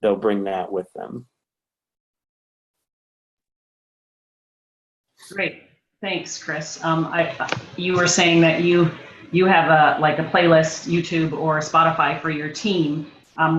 [SPEAKER 4] they'll bring that with them?
[SPEAKER 1] Great, thanks, Chris. You were saying that you have a playlist, YouTube or Spotify for your team.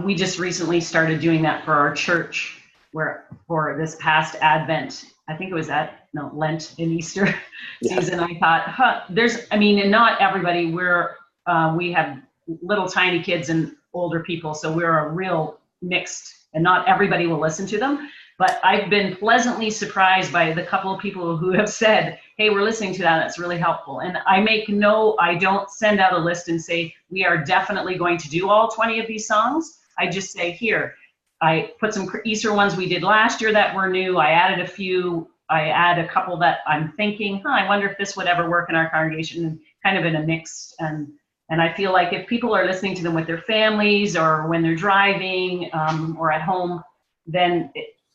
[SPEAKER 1] We just recently started doing that for our church, where for this past Advent, I think it was Lent and Easter season. I thought, and not everybody. We have little tiny kids and older people, so we're a real mixed and not everybody will listen to them. But I've been pleasantly surprised by the couple of people who have said, hey, we're listening to that, that's really helpful. And I don't send out a list and say, we are definitely going to do all 20 of these songs. I just say, here, I put some Easter ones we did last year that were new. I added a few. I add a couple that I'm thinking, I wonder if this would ever work in our congregation, and kind of in a mix. And I feel like if people are listening to them with their families or when they're driving or at home, then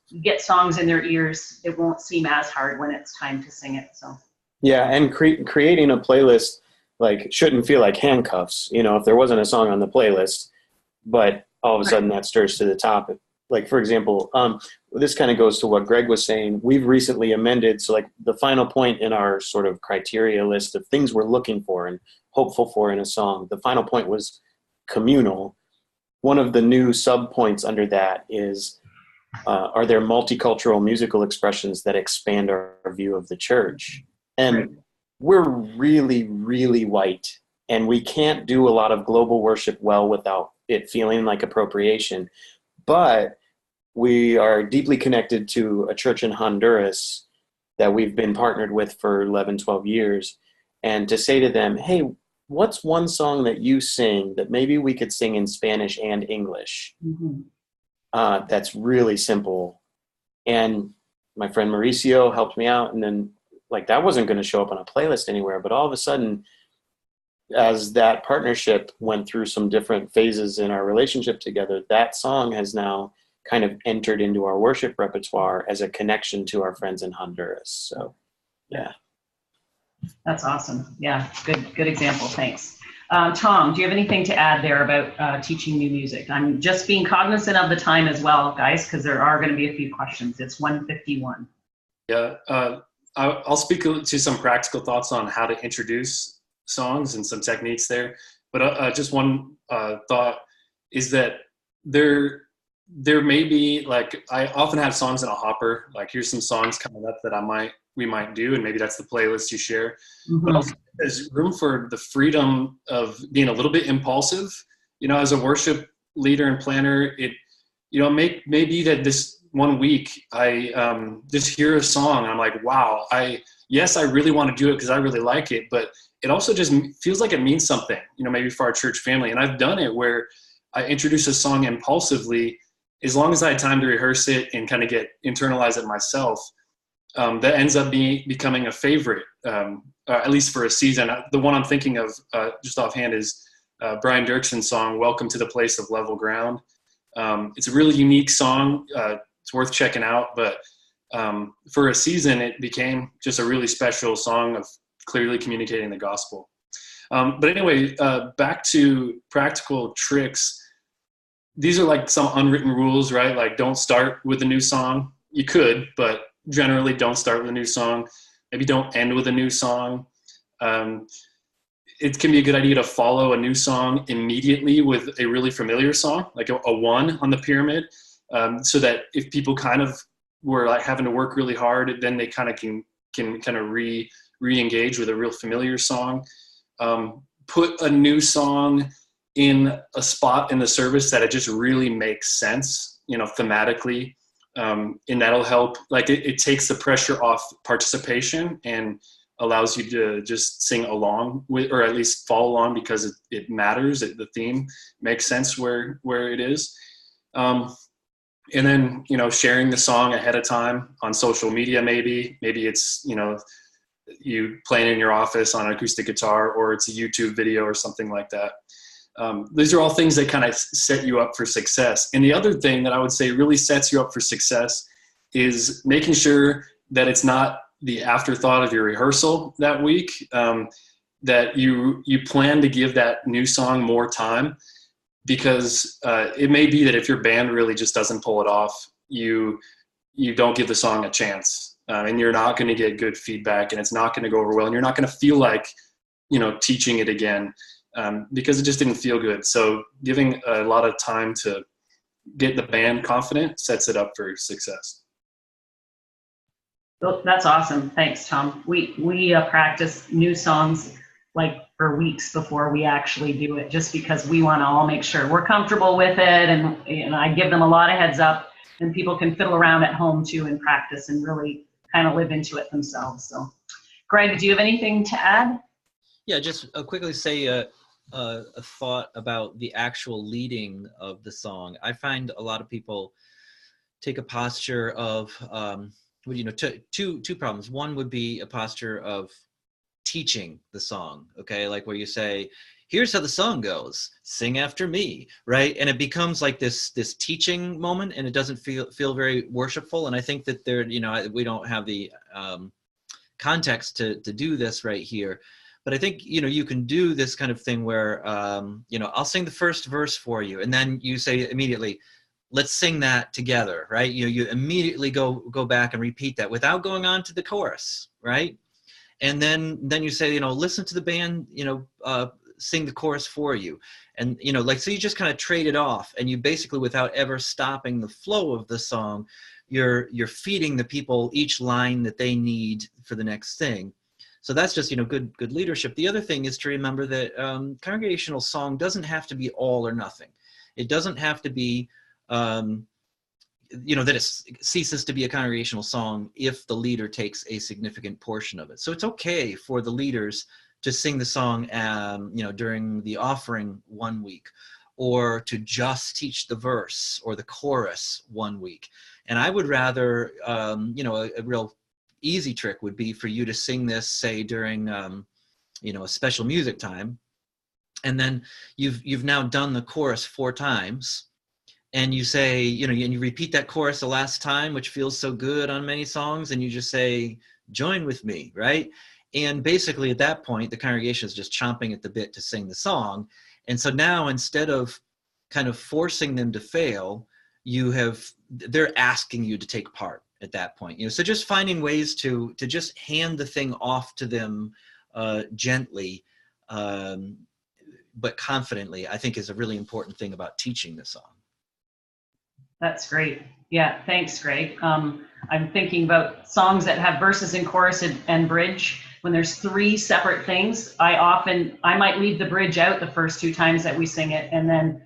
[SPEAKER 1] you get songs in their ears. It won't seem as hard when it's time to sing it. So
[SPEAKER 4] yeah, and creating a playlist like shouldn't feel like handcuffs. You know, if there wasn't a song on the playlist, but all of a sudden that stirs to the top. Like, for example, this kind of goes to what Greg was saying. We've recently amended, so like the final point in our sort of criteria list of things we're looking for and hopeful for in a song, the final point was communal. One of the new sub points under that is, are there multicultural musical expressions that expand our view of the church? And we're really, really white, and we can't do a lot of global worship well without it feeling like appropriation. But we are deeply connected to a church in Honduras that we've been partnered with for 11, 12 years. And to say to them, hey, what's one song that you sing that maybe we could sing in Spanish and English?
[SPEAKER 1] mm-hmm.
[SPEAKER 4] That's really simple. And my friend Mauricio helped me out. And then like that wasn't going to show up on a playlist anywhere. But all of a sudden, as that partnership went through some different phases in our relationship together, that song has now kind of entered into our worship repertoire as a connection to our friends in Honduras. So, yeah.
[SPEAKER 1] That's awesome. Yeah, good example. Thanks. Tom, do you have anything to add there about teaching new music? I'm just being cognizant of the time as well, guys, because there are going to be a few questions. It's 1:51.
[SPEAKER 3] Yeah, I'll speak to some practical thoughts on how to introduce songs and some techniques there. But just one thought is that there may be, like, I often have songs in a hopper, like here's some songs coming up that we might do, and maybe that's the playlist you share.
[SPEAKER 1] Mm-hmm.
[SPEAKER 3] But also there's room for the freedom of being a little bit impulsive. You know, as a worship leader and planner, maybe that this one week I just hear a song and I'm like, wow, I really want to do it because I really like it, but it also just feels like it means something, maybe for our church family. And I've done it where I introduce a song impulsively, as long as I had time to rehearse it and kind of internalize it myself. That ends up becoming a favorite, at least for a season. The one I'm thinking of just offhand is Brian Dirkson's song, Welcome to the Place of Level Ground. It's a really unique song. It's worth checking out, but for a season, it became just a really special song of clearly communicating the gospel. But anyway, back to practical tricks. These are like some unwritten rules, right? Like, don't start with a new song. You could, but generally don't start with a new song. Maybe don't end with a new song. It can be a good idea to follow a new song immediately with a really familiar song, like a one on the pyramid, so that if people kind of were like having to work really hard, then they kind of can kind of re-engage with a real familiar song. Put a new song in a spot in the service that it just really makes sense, thematically. And that'll help. Like it takes the pressure off participation and allows you to just sing along with, or at least follow along because it matters. The theme makes sense where it is. And then, sharing the song ahead of time on social media, maybe it's, you playing in your office on an acoustic guitar, or it's a YouTube video or something like that. These are all things that kind of set you up for success. And the other thing that I would say really sets you up for success is making sure that it's not the afterthought of your rehearsal that week, that you plan to give that new song more time, because it may be that if your band really just doesn't pull it off, you don't give the song a chance, and you're not going to get good feedback, and it's not going to go over well, and you're not going to feel like, teaching it again, because it just didn't feel good. So giving a lot of time to get the band confident sets it up for success.
[SPEAKER 1] That's awesome. Thanks, Tom. We practice new songs like for weeks before we actually do it, just because we want to all make sure we're comfortable with it. And I give them a lot of heads up, and people can fiddle around at home too and practice and really kind of live into it themselves. So Greg, do you have anything to add?
[SPEAKER 2] Yeah, just quickly say a thought about the actual leading of the song. I find a lot of people take a posture of, two problems. One would be a posture of teaching the song, okay? Like where you say, here's how the song goes, sing after me, right? And it becomes like this teaching moment, and it doesn't feel very worshipful. And I think that we don't have the context to do this right here. But I think, you can do this kind of thing where, I'll sing the first verse for you. And then you say immediately, let's sing that together, right? You immediately go back and repeat that without going on to the chorus, right? And then you say, listen to the band, sing the chorus for you. And, so you just kind of trade it off, and you basically, without ever stopping the flow of the song, you're feeding the people each line that they need for the next thing. So that's just, good leadership. The other thing is to remember that congregational song doesn't have to be all or nothing. It doesn't have to be, that it ceases to be a congregational song if the leader takes a significant portion of it. So it's okay for the leaders to sing the song, during the offering one week, or to just teach the verse or the chorus one week. And I would rather, a real easy trick would be for you to sing this, say, during, a special music time. And then you've now done the chorus 4 times. And you say, and you repeat that chorus the last time, which feels so good on many songs, and you just say, join with me, right? And basically at that point, the congregation is just chomping at the bit to sing the song. And so now, instead of kind of forcing them to fail, they're asking you to take part at that point. So just finding ways to just hand the thing off to them gently, but confidently, I think is a really important thing about teaching the song.
[SPEAKER 1] That's great. Yeah, thanks, Greg. I'm thinking about songs that have verses and chorus and bridge. When there's 3 separate things, I might leave the bridge out the first 2 times that we sing it, and then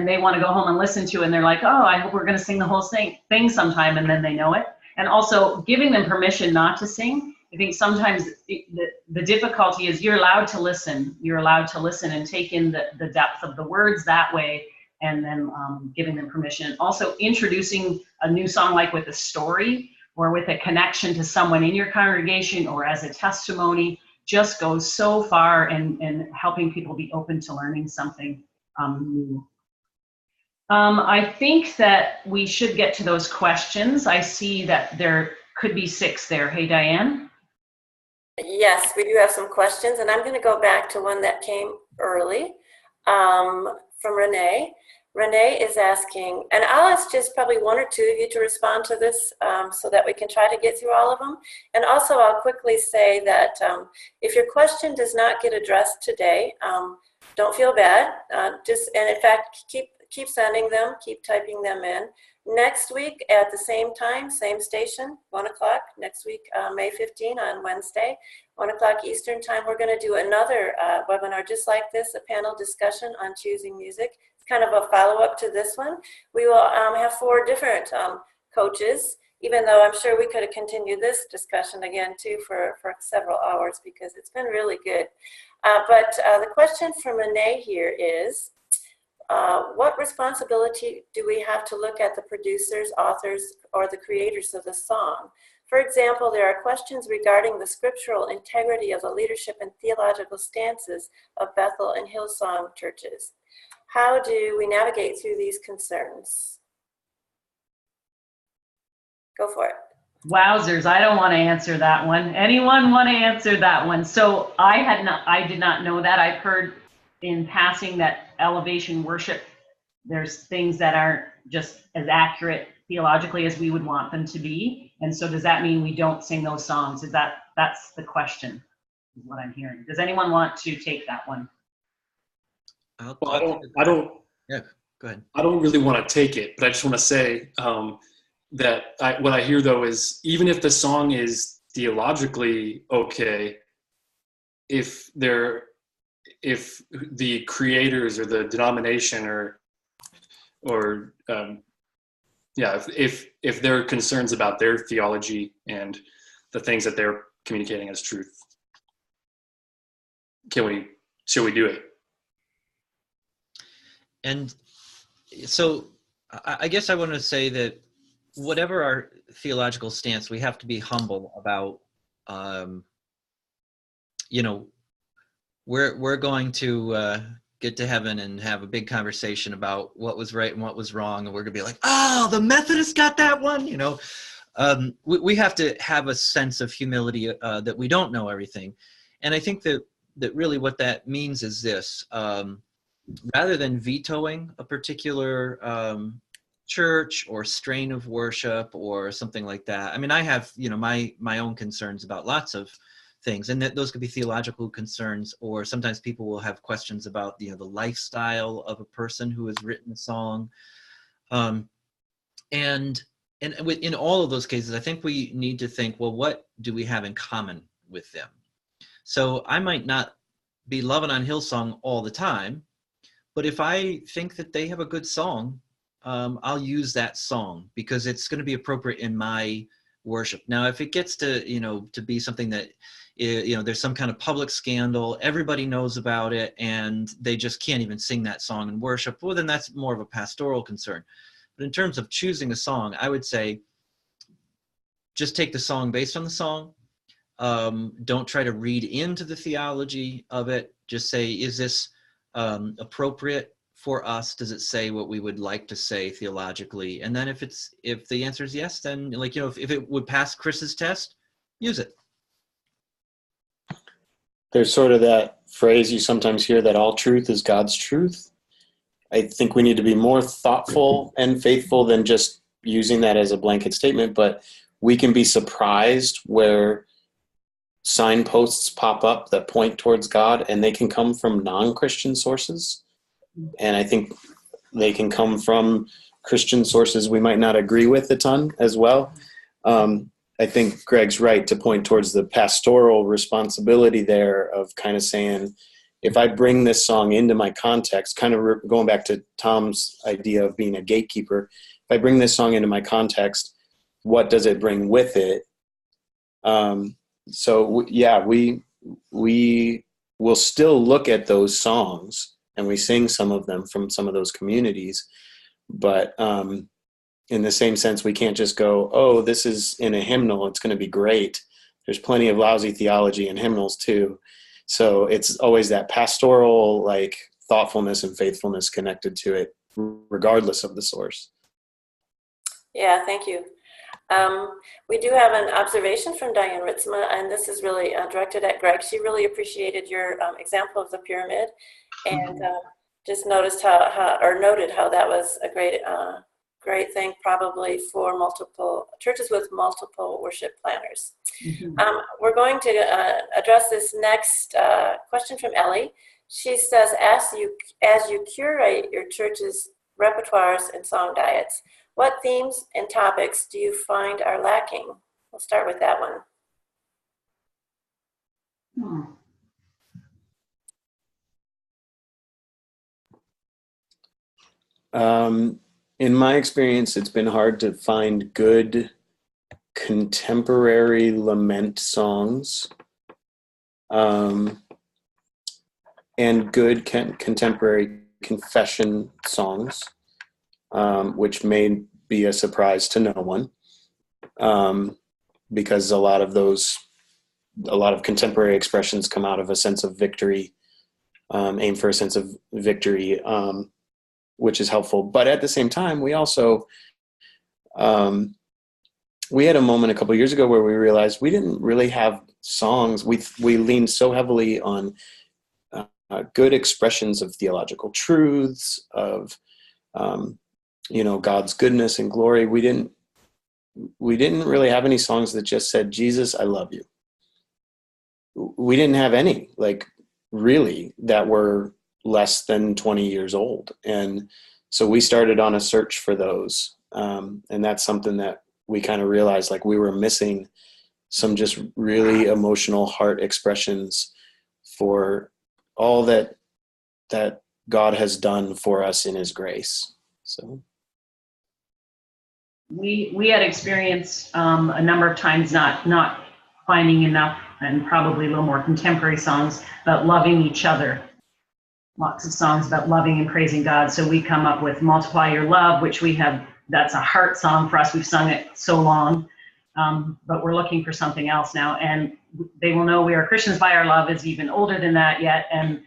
[SPEAKER 1] they want to go home and listen to it, and they're like, oh, I hope we're going to sing the whole thing sometime, and then they know it. And also giving them permission not to sing. I think sometimes the difficulty is you're allowed to listen. You're allowed to listen and take in the depth of the words that way, and then giving them permission. Also introducing a new song, like with a story or with a connection to someone in your congregation or as a testimony, just goes so far in helping people be open to learning something new. I think that we should get to those questions. I see that there could be 6 there. Hey, Diane?
[SPEAKER 5] Yes, we do have some questions, and I'm going to go back to one that came early from Renee. Renee is asking, and I'll ask just probably 1 or 2 of you to respond to this so that we can try to get through all of them. And also I'll quickly say that if your question does not get addressed today, don't feel bad. And in fact, keep sending them, keep typing them in. Next week at the same time, same station, 1 o'clock, next week, May 15 on Wednesday, 1 o'clock Eastern time, we're going to do another webinar just like this, a panel discussion on choosing music. It's kind of a follow-up to this one. We will have 4 different coaches, even though I'm sure we could have continued this discussion again too for several hours because it's been really good. But the question from Renee here is, what responsibility do we have to look at the producers, authors, or the creators of the song? For example, there are questions regarding the scriptural integrity of the leadership and theological stances of Bethel and Hillsong churches. How do we navigate through these concerns? Go for it.
[SPEAKER 1] Wowzers, I don't want to answer that one. Anyone want to answer that one? So I did not know that. I've heard in passing that elevation worship, there's things that aren't just as accurate theologically as we would want them to be. And so does that mean we don't sing those songs? That's the question, is what I'm hearing. Does anyone want to take that one?
[SPEAKER 3] Well, I don't.
[SPEAKER 2] Yeah, go ahead.
[SPEAKER 3] I don't really want to take it, but I just want to say that what I hear though is even if the song is theologically okay, if the creators or the denomination or if there are concerns about their theology and the things that they're communicating as truth. Should we do it?
[SPEAKER 2] And so I guess I want to say that whatever our theological stance, we have to be humble about, we're going to get to heaven and have a big conversation about what was right and what was wrong. And we're going to be like, oh, the Methodists got that one, we have to have a sense of humility that we don't know everything. And I think that really what that means is this, rather than vetoing a particular church or strain of worship or something like that. I mean, I have, my own concerns about lots of things, and that those could be theological concerns, or sometimes people will have questions about, the lifestyle of a person who has written a song. And in all of those cases, I think we need to think, well, what do we have in common with them? So I might not be loving on Hillsong all the time, but if I think that they have a good song, I'll use that song because it's going to be appropriate in my worship. Now, if it gets to, to be something that, there's some kind of public scandal, everybody knows about it, and they just can't even sing that song in worship, well, then that's more of a pastoral concern. But in terms of choosing a song, I would say just take the song based on the song. Don't try to read into the theology of it. Just say, is this appropriate for us? Does it say what we would like to say theologically? And then if the answer is yes, then if it would pass Chris's test, use it.
[SPEAKER 4] There's sort of that phrase you sometimes hear that all truth is God's truth. I think we need to be more thoughtful and faithful than just using that as a blanket statement, but we can be surprised where signposts pop up that point towards God, and they can come from non-Christian sources. And I think they can come from Christian sources we might not agree with a ton as well. I think Greg's right to point towards the pastoral responsibility there of kind of saying, if I bring this song into my context, kind of going back to Tom's idea of being a gatekeeper, if I bring this song into my context, what does it bring with it? We will still look at those songs, and we sing some of them from some of those communities, but in the same sense, we can't just go, oh, this is in a hymnal, it's going to be great. There's plenty of lousy theology in hymnals too. So it's always that pastoral, thoughtfulness and faithfulness connected to it, regardless of the source.
[SPEAKER 5] Yeah, thank you. We do have an observation from Diane Ritzma, and this is really directed at Greg. She really appreciated your example of the pyramid, and just noted how that was a great thing, probably for multiple churches with multiple worship planners. Mm-hmm. We're going to address this next question from Ellie. She says, as you curate your church's repertoires and song diets, what themes and topics do you find are lacking? We'll start with that
[SPEAKER 4] one. In my experience, it's been hard to find good contemporary lament songs and good contemporary confession songs, which may be a surprise to no one, because a lot of contemporary expressions come out of a sense of victory, aim for a sense of victory, which is helpful. But at the same time, we also, we had a moment a couple of years ago where we realized we didn't really have songs. We leaned so heavily on good expressions of theological truths, of God's goodness and glory. We didn't really have any songs that just said, Jesus, I love you. We didn't have any, really, that were less than 20 years old. And so we started on a search for those. And that's something that we kind of realized, we were missing some just really emotional heart expressions for all that God has done for us in his grace. So
[SPEAKER 1] we had experienced a number of times not finding enough, and probably a little more contemporary songs about loving each other. Lots of songs about loving and praising God. So we come up with Multiply Your Love, which that's a heart song for us. We've sung it so long, but we're looking for something else now. And They Will Know We Are Christians by Our Love is even older than that yet. And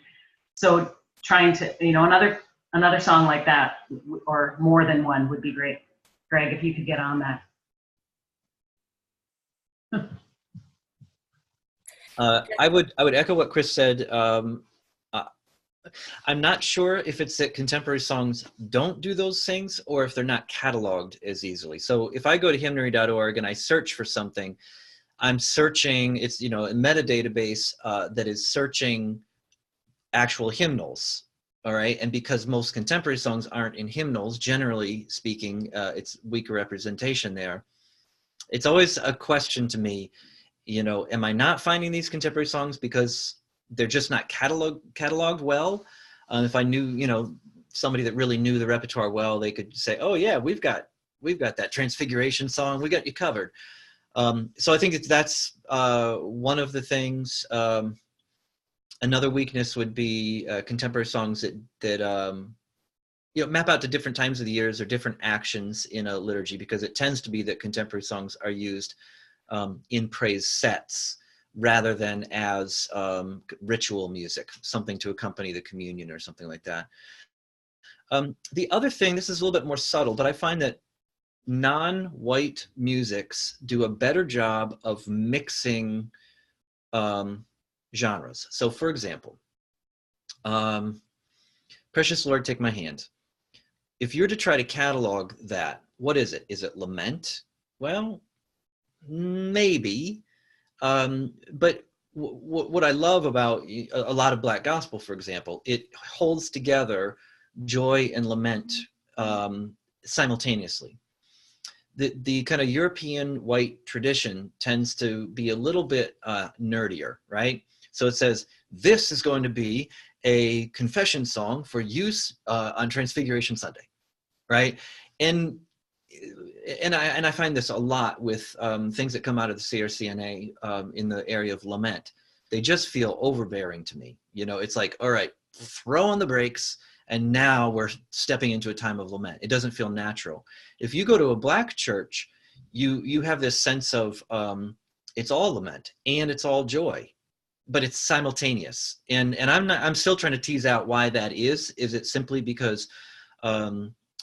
[SPEAKER 1] so trying to, another song like that, or more than one, would be great. Greg, if you could get on that.
[SPEAKER 2] I would echo what Chris said. I'm not sure if it's that contemporary songs don't do those things or if they're not cataloged as easily. So if I go to hymnary.org and I search for something, I'm searching, it's, a metadatabase that is searching actual hymnals. All right. And because most contemporary songs aren't in hymnals, generally speaking, it's weaker representation there. It's always a question to me, am I not finding these contemporary songs because they're just not cataloged well? If I knew, somebody that really knew the repertoire well, they could say, oh yeah, we've got that Transfiguration song. We got you covered. So I think that's one of the things. Another weakness would be contemporary songs that map out to different times of the years or different actions in a liturgy, because it tends to be that contemporary songs are used in praise sets rather than as ritual music, something to accompany the communion or something like that. The other thing, this is a little bit more subtle, but I find that non-white musics do a better job of mixing genres. So for example, Precious Lord, Take My Hand. If you're to try to catalog that, what is it? Is it lament? Well, maybe. But what I love about a lot of Black gospel, for example, it holds together joy and lament simultaneously. The kind of European white tradition tends to be a little bit nerdier, right? So it says, this is going to be a confession song for use on Transfiguration Sunday, right? And I find this a lot with things that come out of the CRCNA in the area of lament. They just feel overbearing to me. It's like, all right, throw on the brakes, and now we're stepping into a time of lament. It doesn't feel natural. If you go to a Black church, you have this sense of it's all lament and it's all joy, but it's simultaneous. And I'm still trying to tease out why that is. Is it simply because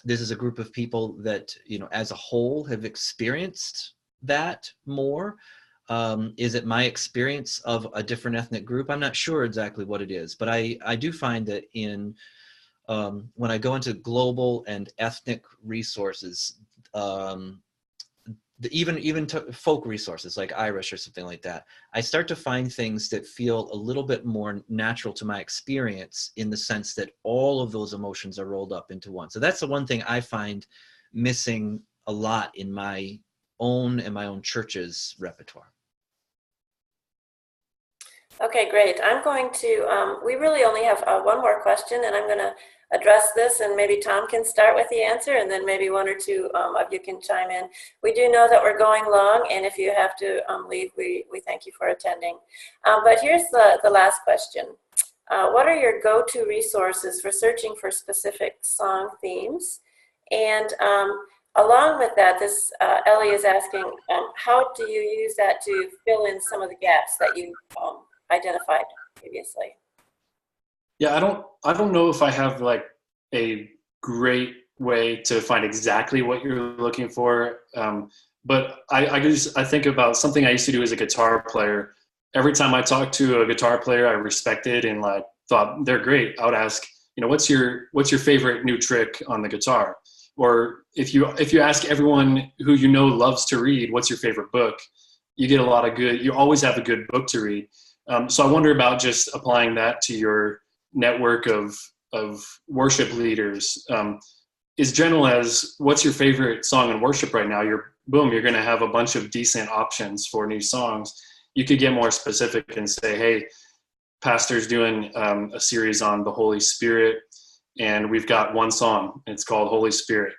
[SPEAKER 2] this is a group of people that, as a whole have experienced that more? Is it my experience of a different ethnic group? I'm not sure exactly what it is, but I do find that when I go into global and ethnic resources, even folk resources like Irish or something like that, I start to find things that feel a little bit more natural to my experience, in the sense that all of those emotions are rolled up into one. So that's the one thing I find missing a lot in my own and my own church's repertoire.
[SPEAKER 5] Okay, great. I'm going to, we really only have one more question, and I'm going to address this, and maybe Tom can start with the answer, and then maybe one or two of you can chime in. We do know that we're going long, and if you have to leave, we thank you for attending. But here's the last question. What are your go-to resources for searching for specific song themes? And along with that, this Ellie is asking, how do you use that to fill in some of the gaps that you identified previously?
[SPEAKER 3] Yeah, I don't know if I have like a great way to find exactly what you're looking for. But I think about something I used to do as a guitar player. Every time I talked to a guitar player I respected and like thought they're great, I would ask, what's your favorite new trick on the guitar? Or if you ask everyone who loves to read, what's your favorite book? You get a lot of you always have a good book to read. So I wonder about just applying that to your network of worship leaders. As general as what's your favorite song in worship right now, you're going to have a bunch of decent options for new songs. You could get more specific and say, hey, pastor's doing a series on the Holy Spirit, and we've got one song. It's called Holy Spirit.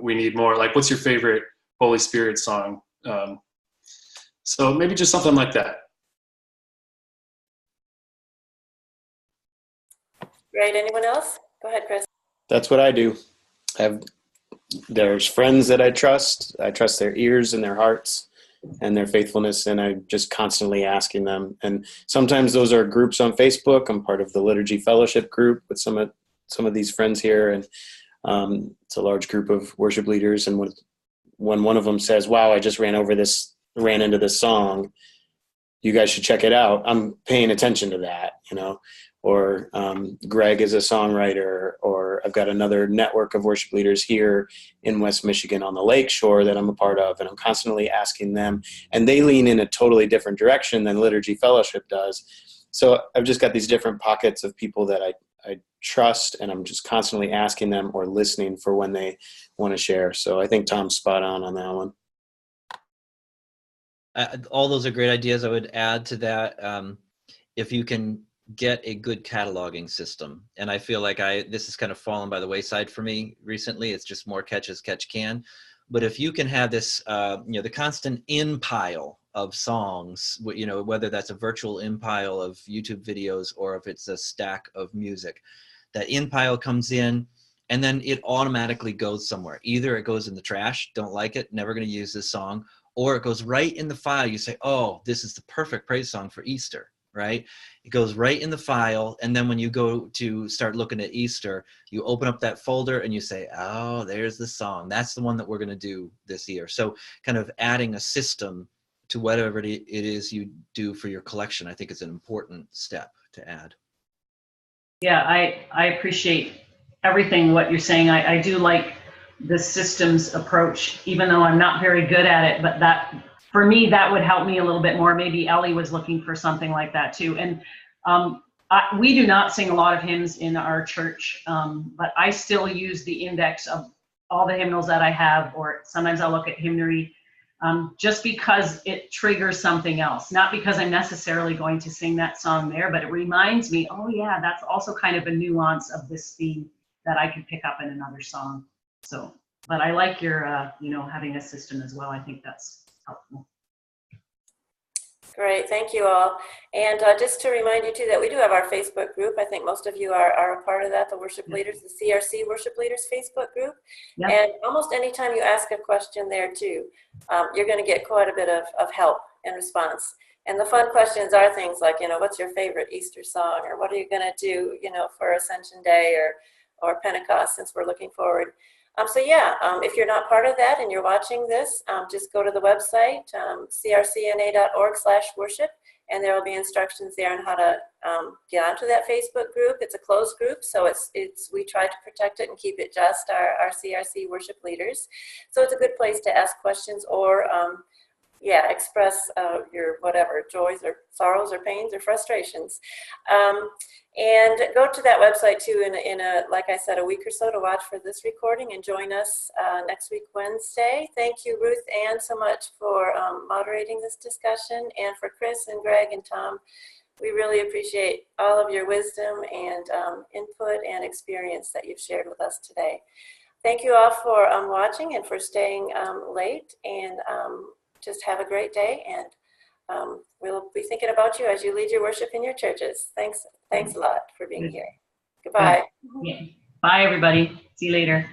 [SPEAKER 3] We need more. Like, what's your favorite Holy Spirit song? So maybe just something like that.
[SPEAKER 5] Great. Anyone else? Go ahead, Chris.
[SPEAKER 4] That's what I do. There's friends that I trust. I trust their ears and their hearts and their faithfulness, and I'm just constantly asking them. And sometimes those are groups on Facebook. I'm part of the Liturgy Fellowship group with some of these friends here, and it's a large group of worship leaders. And when one of them says, "Wow, I just ran into this song, you guys should check it out," I'm paying attention to that, Or Greg is a songwriter, or I've got another network of worship leaders here in West Michigan on the Lake Shore that I'm a part of, and I'm constantly asking them, and they lean in a totally different direction than Liturgy Fellowship does. So I've just got these different pockets of people that I trust, and I'm just constantly asking them or listening for when they want to share. So I think Tom's spot on that one.
[SPEAKER 2] All those are great ideas. I would add to that, if you can get a good cataloging system. And I feel like this has kind of fallen by the wayside for me recently. It's just more catch as catch can. But if you can have this, the constant in pile of songs, whether that's a virtual in pile of YouTube videos or if it's a stack of music, that in pile comes in and then it automatically goes somewhere. Either it goes in the trash, don't like it, never going to use this song, or it goes right in the file. You say, oh, this is the perfect praise song for Easter. Right? It goes right in the file. And then when you go to start looking at Easter, you open up that folder and you say, oh, there's the song. That's the one that we're going to do this year. So kind of adding a system to whatever it is you do for your collection, I think is an important step to add.
[SPEAKER 1] Yeah, I appreciate everything what you're saying. I do like the systems approach, even though I'm not very good at it, but that, for me, that would help me a little bit more. Maybe Ellie was looking for something like that too. And we do not sing a lot of hymns in our church, but I still use the index of all the hymnals that I have, or sometimes I'll look at hymnary, just because it triggers something else. Not because I'm necessarily going to sing that song there, but it reminds me, oh yeah, that's also kind of a nuance of this theme that I could pick up in another song. So, but I like your, having a system as well. I think that's helpful.
[SPEAKER 5] Great, thank you all. And just to remind you too that we do have our Facebook group. I think most of you are a part of that, the Worship Leaders, the CRC Worship Leaders Facebook group. Yep. And almost anytime you ask a question there too, you're going to get quite a bit of help and response. And the fun questions are things like, what's your favorite Easter song, or what are you going to do, for Ascension Day or Pentecost, since we're looking forward. If you're not part of that and you're watching this, just go to the website, crcna.org/worship, and there will be instructions there on how to get onto that Facebook group. It's a closed group, so we try to protect it and keep it just our CRC worship leaders. So it's a good place to ask questions or express your whatever joys or sorrows or pains or frustrations. And go to that website too in like I said, a week or so to watch for this recording, and join us next week, Wednesday. Thank you, Ruth Ann, so much for moderating this discussion, and for Chris and Greg and Tom. We really appreciate all of your wisdom and input and experience that you've shared with us today. Thank you all for watching and for staying late, and just have a great day, and we'll be thinking about you as you lead your worship in your churches. Thanks a lot for being here. Goodbye.
[SPEAKER 1] Yeah. Bye, everybody. See you later.